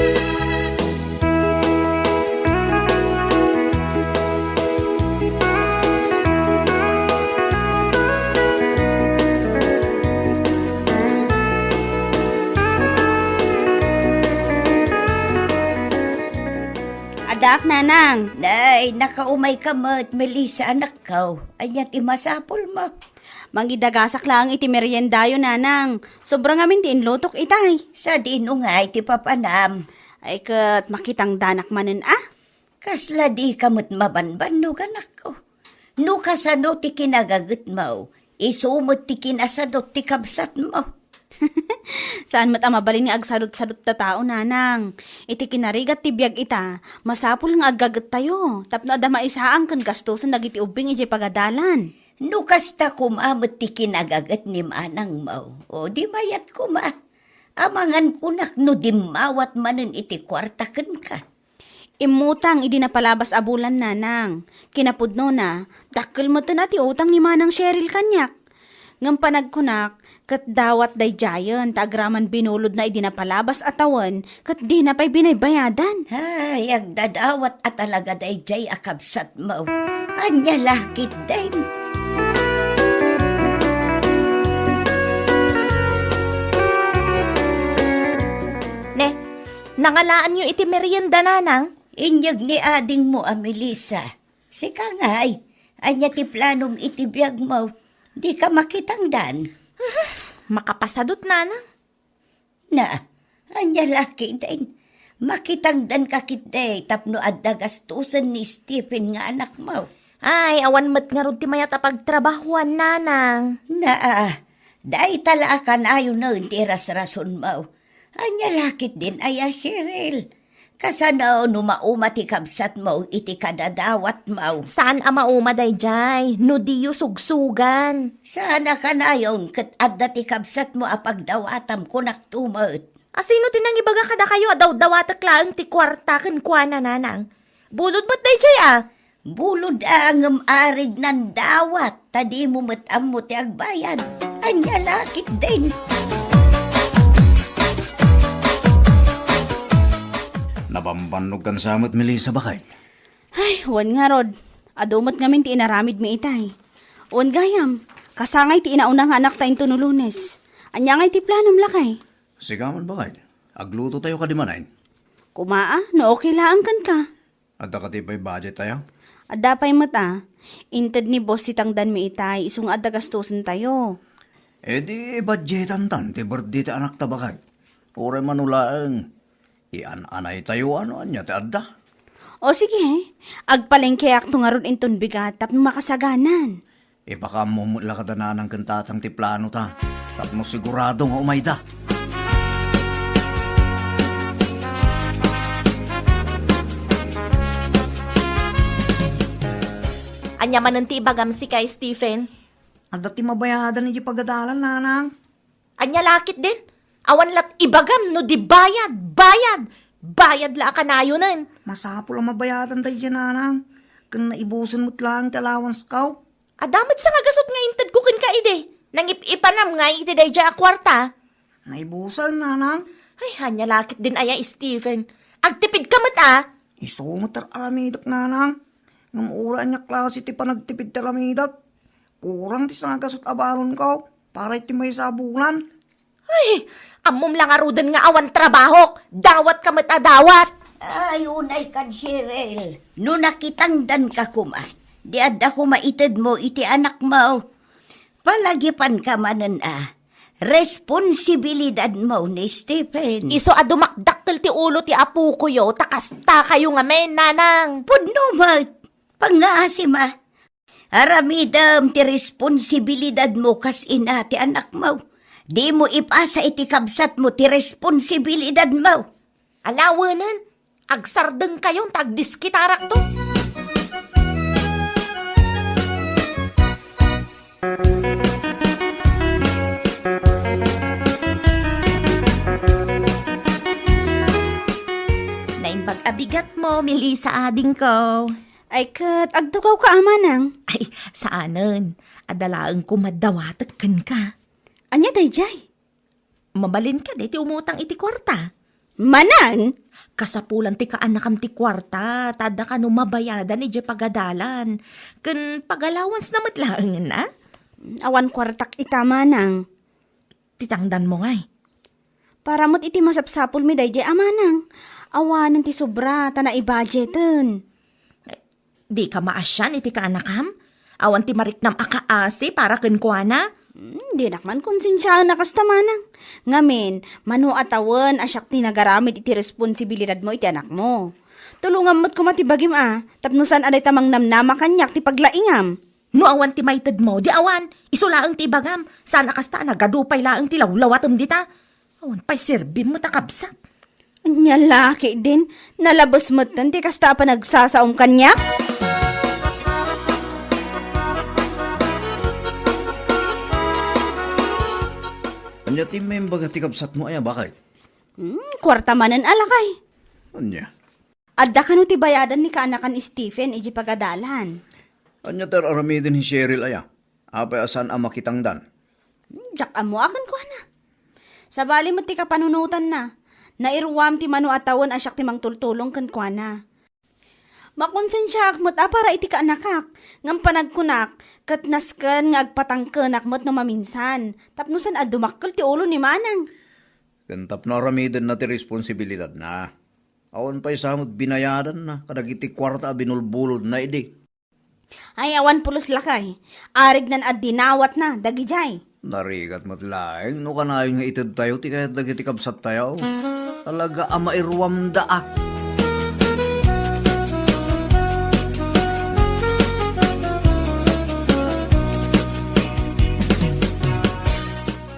Adak, nanang. Nay, nakaumay ka mat, Melissa anak ko. Anya ti masapol mo. Mangidagasak lang iti meriendayo, nanang. Sobrang amin din lotok itay. Sa dinungay ti papanam. Ay kat makitang danak manen Kasla di kamot mabanban no anak ko. No kasano ti kinagagot mo. Isumot ti kinasadot ti kabsat mo. Saan mat mabalin nga agsadot-sadot ta tao, nanang. Iti kinarigat ti biyag ita, masapul nga aggagat tayo. Tapno ada maisaang kan gastusan nagiti ubing iti pagadalan. No kasta kumamot ti kinagagat ni manang mo. O di mayat kuma. Amangan kunak no dimawat manen iti kwarta ken ka. Imutang idi napalabas abulan, nanang. Kinapudno na, dakkel mo na ti utang ni manang Cheryl kanyak. Ngam panagkunak, kat dawat day jayan, tagraman binulod na idinapalabas atawan, kat di na pa'y binaybayadan. Ay, agdadawat at talaga day jay akabsat mo. Anya lakit din. Ne, nangalaan nyo iti merienda, nanang? Inyag ni ading mo, Melissa. Sika nga'y, anya ti planong itibiyag mo. Di ka makitangdan. Makapasadot, nanang. Na, anya laki din. Makitangdan kakit day, tapno adda gastusan ni Stephen nga anak mo. Ay, awan mat nga ron ti mayat apagtrabahuan, nanang. Na, day tala ka na ayon na ti ras-rason mo. Anya lakit din aya Cheryl. Kasano numauma ti kabsat mo iti kadadawat mo. Saan amauma day jay? No diyo sugsugan. Sana ka na yon kat adda ti kabsat mo apagdawatam kunak tumot. Asino tinang ibaga kada kayo daw dawatak lang ti kwarta ken kuana, nanang? Bulod ba't day jay Bulod ang arig ng dawat, tadi mo matam mo ti agbayad. Anya lakit din. Nabambanog kan samot, Melissa, bakay? Ay, wan nga rod. Adumat ngamin ti inaramid mi itay. Wan gayam, kasangay ti inaunang anak tayo tunulunes. Anya ngay ti planom lakay. Sigaman, bakay? Agluto tayo ka di manayin. Kumaa, no okay lang kan ka. At nakatipay budget tayo? Adda pa'y mata, inted ni boss titangdan mi itay, isung adda gastusan tayo. Eh di budgetan tan, ti birthday ti anak ta bakay. Ure manulaan. Ian-anay tayo ano anya ti adda. O sige, agpalengkeak to nga ron inton bigat tapno makasaganan. Baka mumula ka na ng kantatang ti plano ta. Tapno sigurado nga umayda. Anya man ti ibagam si kay Stephen. At dati mabayadan ni pagadalan, nanang. Anya lakit din. Awan lat ibagam no di bayad. Bayad la kanayonan. Masapol ang mabayadan tayo dyan, nanang. Kung naibusan mo't lang talawans kaw. Adamit sa nga gasot nga inted ko kin ka ide. Nangip-ipanam nga iti day dya kwarta. Naibusan, nanang. Ay, hanya lakit din aya Stephen. Agtipid ka mat Isumatar aramidak, nanang. Ngamura niya klase ti panagtipid ti aramidak. Kurang ti sa gasot abalon kaw. Para iti may sabulan. Ay, amom lang arudan nga awan trabaho. Dawat ka mat adawat. Ay, unay kan, Cheryl. No nakitangdan ka kuma, di adda ko maitid mo iti anak mo. Palagipan ka manan responsibilidad mo ni Stephen. Iso adumakdakkel ti ulo ti apu ko yo. Takasta kayo nga men, nanang. Pudno mo, pangasima. Aramidam ti responsibilidad mo kas ina ti anak mo. Di mo ipasa iti kabsat mo ti responsibilidad mo. Alawanan, agsardeng kayong tagdiskitarak to. Naimbag abigat mo, Melissa ading ko. Ay kat, agtukaw ka amanang. Ay, saanan? Adalaan ko madawatakan ka. Anya dayjay? Mabalin ka, di ti umutang iti kwarta. Manan? Kasapulan ti kaanakam ti kwarta, tada ka no mabayadan iti pagadalan. Kan pagalawans na matlaangan na. Awan kwartak ita manang. Titangdan mo ngay. Para mo't iti masapsapul mi dayjay amanang. Awanan ti sobra, ta na i-budgetan. Di ka maasyan iti kaanakam? Awan ti mariknam akaasi para kenkwana? Di nakman konsensyaan na kasta manang. Ngamin, manu atawan asyak ti nagaramid iti responsibilidad mo iti anak mo. Tulungan mo't kumatibagim tapnusan aday tamang namnama kanyak ti paglaingam. No awan ti maited mo, di awan, isulaang ti ibagam. Sana kasta nagadupay laang ti lawlawatom dita. Awan pa'y sirbim mo takabsat. Anya laki din, nalabas mo't ti kasta pa nagsasaom kanyak. Anya ti membaga ti kabsat mo, bakit? Kwarta manan alakay. Anya? Adda ka no ti bayadan ni kaanakan Stephen iji pagadalan. Anya tar aramidin ni Cheryl, Apay asan ang makitangdan? Jak amo akan ko na. Sa bali mo ti kapanunutan na. Nairuwam ti manu atawan asyak ti mangtultulong kan kwa na. Makonsensya akmot para iti kaanakak. Ngam panagkunak, kat nasken nga agpatangken akmot no maminsan. Tapnusan dumakkel ti ulo ni manang. Kantap na aramidin na ti responsibilidad na. Awan pa'y samot binayadan na. Kadagiti kwarta binulbulod na idi. Ay awan pulos lakay. Arig nan dinawat na, dagijay. Narigat matlaeng, no kanayon nga itid tayo, ti kaya dagiti kabsat tayo. Talaga ama iruwam daa.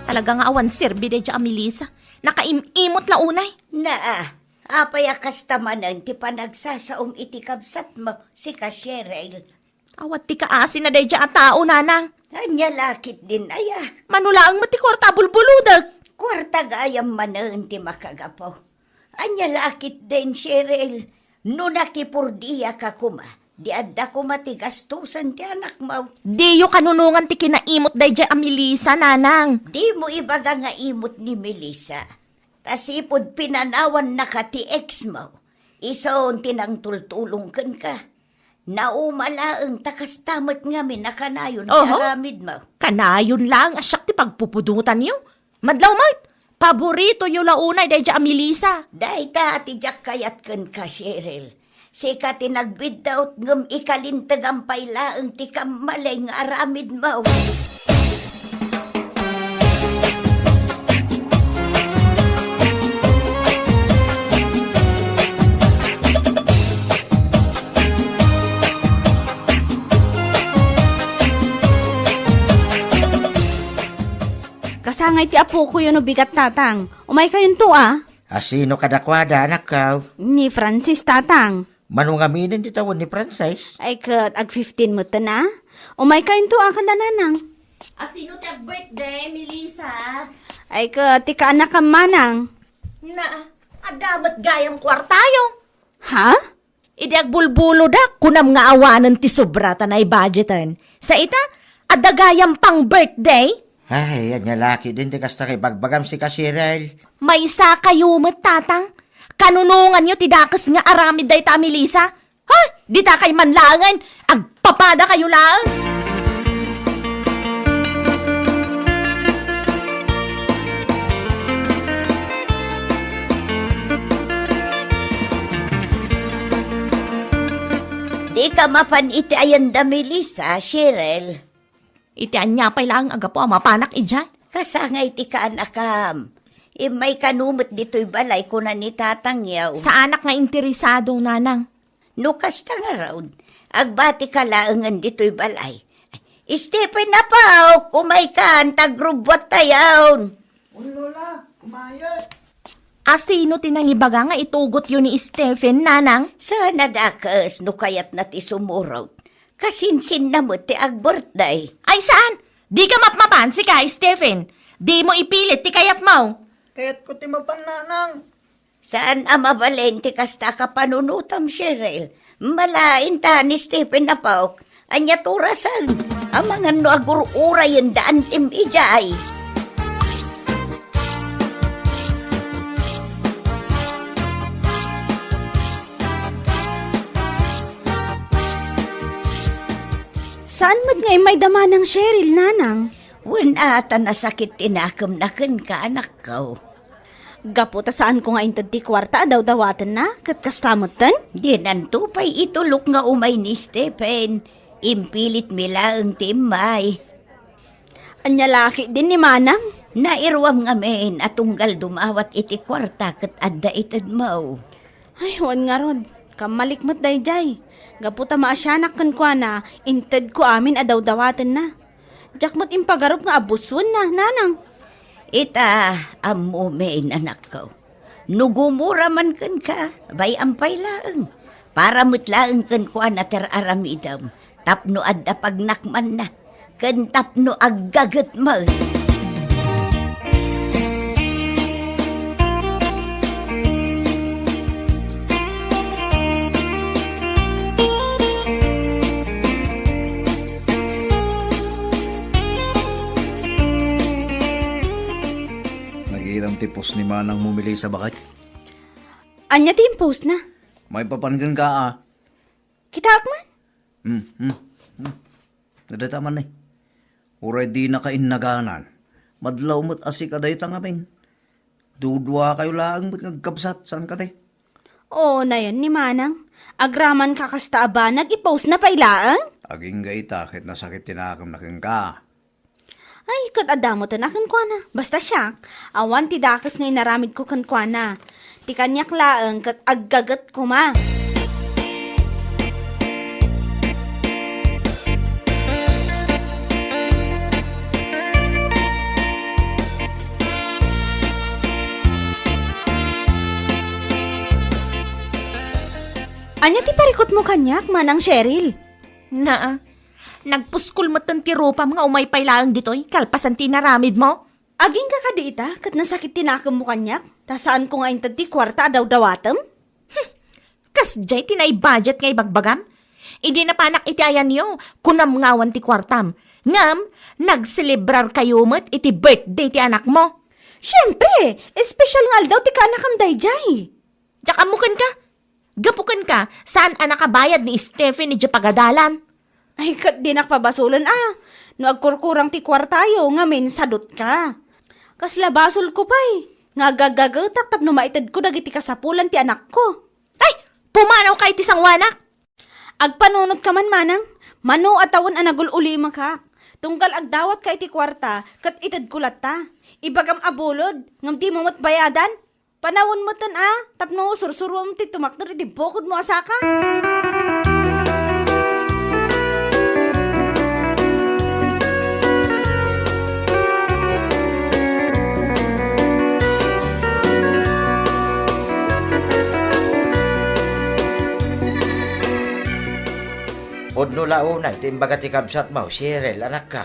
Talaga nga awan sirbi de dya Melissa. Nakaimimot la unay. Apay kasta manan ti panagsasaom iti kabsat mo si ka Cheryl. Awat ti kaasi na de dya a tao, nanang. Anya lakit din Manulaang mati korta bulbuludag. Kwarta gayam manan ti makagapo. Anya lakit din, Cheryl. No nakipurdiya ka kuma, di adda ko matigastusan ti anak mo. Di yung kanunungan ti kinaimot day dya Melissa, nanang. Di mo ibaga nga imot ni Melissa. Tasipod pinanawan na ka ti ex mo. Isoon tinang tultulong ka. Naumalaang takastamot nga minakanayon karamid mo. Kanayon lang, asyak ti pagpupudutan niyo. Madlaw mait, paborito yung launay day dya Melissa. Day ta ati jak kayat ka, Cheryl. Sika tinagbiddaot ngam ikalintag ang pailaang ti kamalay nga aramid mo. Kasangay ti apo ko yun no bigat tatang. Umay kayon to Asino kadakwada, anak kaw? Ni Francis tatang. Manong aminin ti tawon ni Francis. Ay kat, ag 15 mo ta na. Umay kain to ang kanda nanang. Asino ti birthday, Melissa? Ay kat, tika anak ka manang. Na, adamat gayam kwartayo. Ha? Idag bulbulo da, kunam nga awanan ti sobrata na i-budgetan. Sa ita, adagayam pang birthday? Ay, yan niya laki din ti kasta kay bagbagam si Kasirel. May isa kayo tatang. Kanunungan nyo tidakas nga aramid day ta, Melissa. Ha? Di ta kay manlangan. Agpapada kayo lang. Di ka mapan iti ayan da Melissa, Cheryl. Itian niya pa lang agapo mapanak ijay. Kasangay ti ka anakam. May kanumot dito'y balay ko na ni tatang yaw. Sa anak nga interesado, nanang. Nukas ta nga raw. Agbati ka laangan dito'y balay. Stephen na pa, kumay ka, tagrubot tayaw. Asino tinangibaga nga itugot yun ni Stephen, nanang? Sana dakas, no kayat na ti sumuraw. Kasinsin na mo ti ag-birthday. Ay saan? Di ka mapmapansi ka, Stephen. Di mo ipilit ti kayat mo. Kaya't ko ti mapananang. Saan ama balente kasta ka panunutam, Cheryl? Malain ta ni Stephen na paok. Anya turasan. Amangan no agurura yung daan tim ijay. Saan mo't ngay may dama ng Cheryl, nanang? Wala ata nasakit tinakam na kan ka anak ko. Gaputa saan ko nga intad ti kwarta daw dawatan na, kat kastamutan? Di nantupay itulok nga umay ni Stephen. Impilit mila ang timay. Anya laki din ni manang. Nairwam nga men atunggal dumawat iti kwarta kat adda itad mo. Ay, wan nga rod. Kamalikmat dayjay. Gaputa maasyanak kan kwa na, intad ko amin adaw dawatan na. Jakmat impagarop nga abuswan na, nanang. Ita, amo men anak ko. Nugumura man kan ka, bay ampay laang. Para mutlaang kan kwa na teraramidam. Tapno adda pagnakman na. Kan tapno aggagat mo. Nagiilang tipos ni manang mumili sa bakat. Anya ti impose na. May papangan ka Kita akman. Nadataman eh. Uray di na kainaganan. Madlaw mo't asik aday tangamin. Dudwa kayo laang mo't ngagkabsat. Saan ka te? Oo na yan ni manang. Agraman ka kasta ba, nag-ipost na pailaang? Aging gaita, kit nasakit tinakam na kang ka. Ay, kat adamo ta na kan kwa na. Basta siya, awan ti dakas ngay naramid ko kan kwa na. Ti kanyak laang kat aggagat ko ma. Anya ti parikot mo kanyak, manang Cheryl? Naa, nagpuskul mo ti ropam nga umay pailaang ditoy, kalpasan tinaramid mo. Aging ka kadita, kat nasakit tinakam mo kanyak? Ta saan ko nga intad ti kwarta daw dawatem? Kas jay tinay budget ngay bagbagam. Idi na panak iti ayan niyo, kunam ngawan ti kwartam. Ngam, nagselebrar kayo mo't iti birthday ti anak mo. Siyempre, espesyal nga daw ti kanakam dayjay. Diyak amukan ka. Gapukan ka, saan ang nakabayad ni Stephen ni pagadalan? Ay, kat di nakpabasulan No agkurkurang ti kwartayo, ngamin sadot ka. Kasla basol ko pa'y. Nga gagagatak tapno maitad ko dagiti kasapulan ti anak ko. Ay, pumanaw kay ti sangwanak. Agpanunot ka man manang. Mano at tawon anagululi makak. Tunggal agdawat ka iti kwarta, kat itad kulat ta. Ibagam abulod, ngam di mo matbayadan. Panawon mo tan tapno sursuruam ti tumakder iti bukod mo asaka. Udno launay, timbaga ti kabsat mo, Cheryl, anak ka.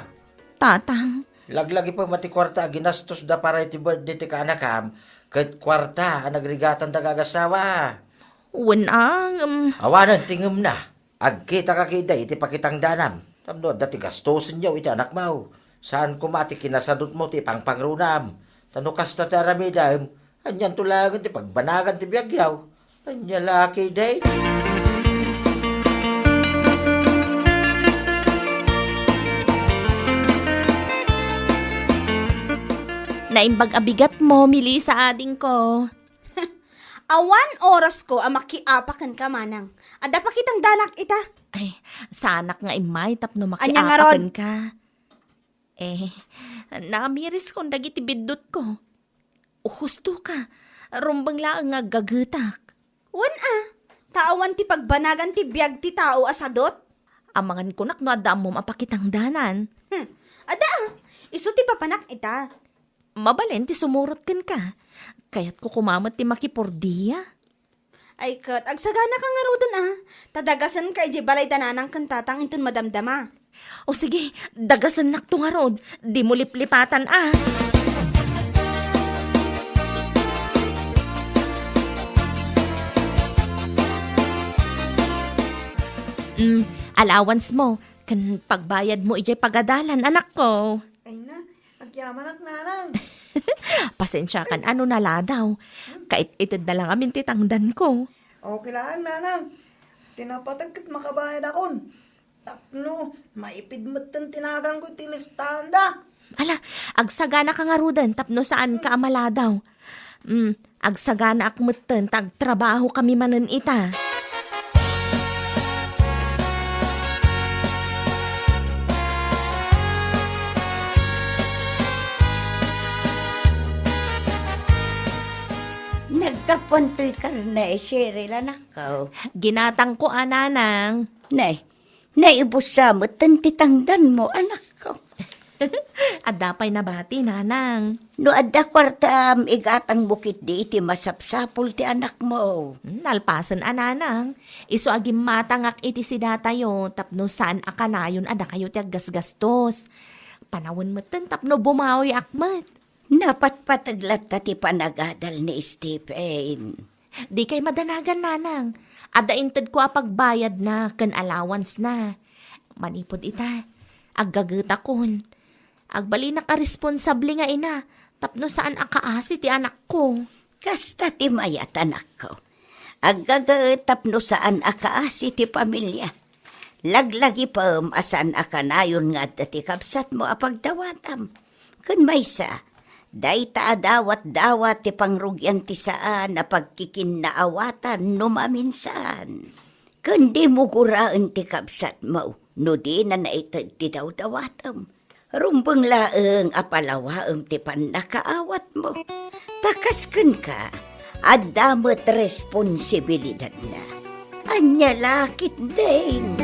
Tatang, Laglagi pa mati kwarta, ginastos da para iti birthday ti kaanakam, kat kwarta, nagrigatan da gagasawa. wanang, Awanan, tingem na. Agkita ka kida, iti pakitang danam. Tamno, dati gastosin niyo, iti anak mo. Saan kumati kinasadot mo, ti pangpangrunam. Tano kasta ti aramidam, anyan tulagan, ti pagbanagan, ti biyagyaw. Anya laki day. naimbag abigat mo, mili sa ading ko. Awan oras ko ang makiapakan ka manang. Ada pa kitang danak ita. Ay, sa anak nga imay, tapno Anya nga ron? makiapakan ka. Namiris kong dagiti bidot ko. Husto ka, rumbang laang nga gagetak. Wan taawan ti pagbanagan ti biyag ti tao asadot. Amangan ko nak no adam mo mapakitang danan. Ada iso ti papanak ita. Mabalen ti sumurot kan ka. Kaya't ko kumamat ti makipordiya. Ay kat, agsagana ka nga rodon Tadagasan ka ije balay dananang kantatang intun madamdama. O sige, dagasan nak to nga rod. Di mo liplipatan allowance mo. Kan pagbayad mo ije pagadalan, anak ko. Ay na, agyaman ak nanang. Pasensya kan ano nala daw. Kait-itid na lang amin titangdan ko. Okay lang, nanang. Tinapatagkat makabayad akon. Tapno, maipid mo't tinagan ko tilistahan da. Ala, agsagana ka nga rudan, tapno saan ka amala daw. Agsagana ak mutten, tagtrabaho kami manen ita. Nagkapuntoy ka na Cheryl, anak ko. Ginatang ko ananang. Naibos sa mo, tantitangdan mo, anak ko. Adapay na bati, nanang. No adda kwartam, igatang bukit di iti masapsapul ti anak mo. Nalpasan ananang. Iso agim matangak iti si datayo, tapno saan akanayon ada kayo ti aggasgastos. Panawon meten tapno bumawi akmat. Napatpataglat ti panagadal ni Stephen. Di kay madanagan, nanang. Ada inted ko apagbayad na, kan allowance na. Manipod ita, aggaguta kon. Agbali na ka responsable nga ina, tapno saan akaasi ti anak ko. Kasta ti mayat anak ko. Aggagatap no saan akaasi ti pamilya. Laglagi pa asan akanayon nga dati kapsat mo apagdawatam. Kun maysa, day taadawat-dawat ti pangrugyan ti saan na pagkikinnaawatan numaminsan. Kundi mo kuraan ti kapsat mo, no di na naitad ti dawdawatam. Rumbang laeng apalawaem ti panakaawat mo. Takas kun ka, adamot responsibilidad na. Anya lakit din.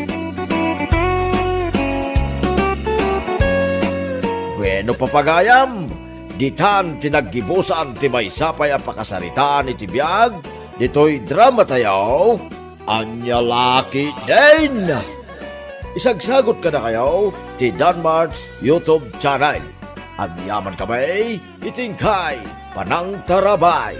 Bueno papagayam, ditan tinaggibusan ti maysapay ang pakasaritaan iti biyag, dito'y drama tayo, anya laki din! Isagsagot ka na kayo ti Danmar's YouTube channel. Agyaman kami, itingkay, panang tarabay.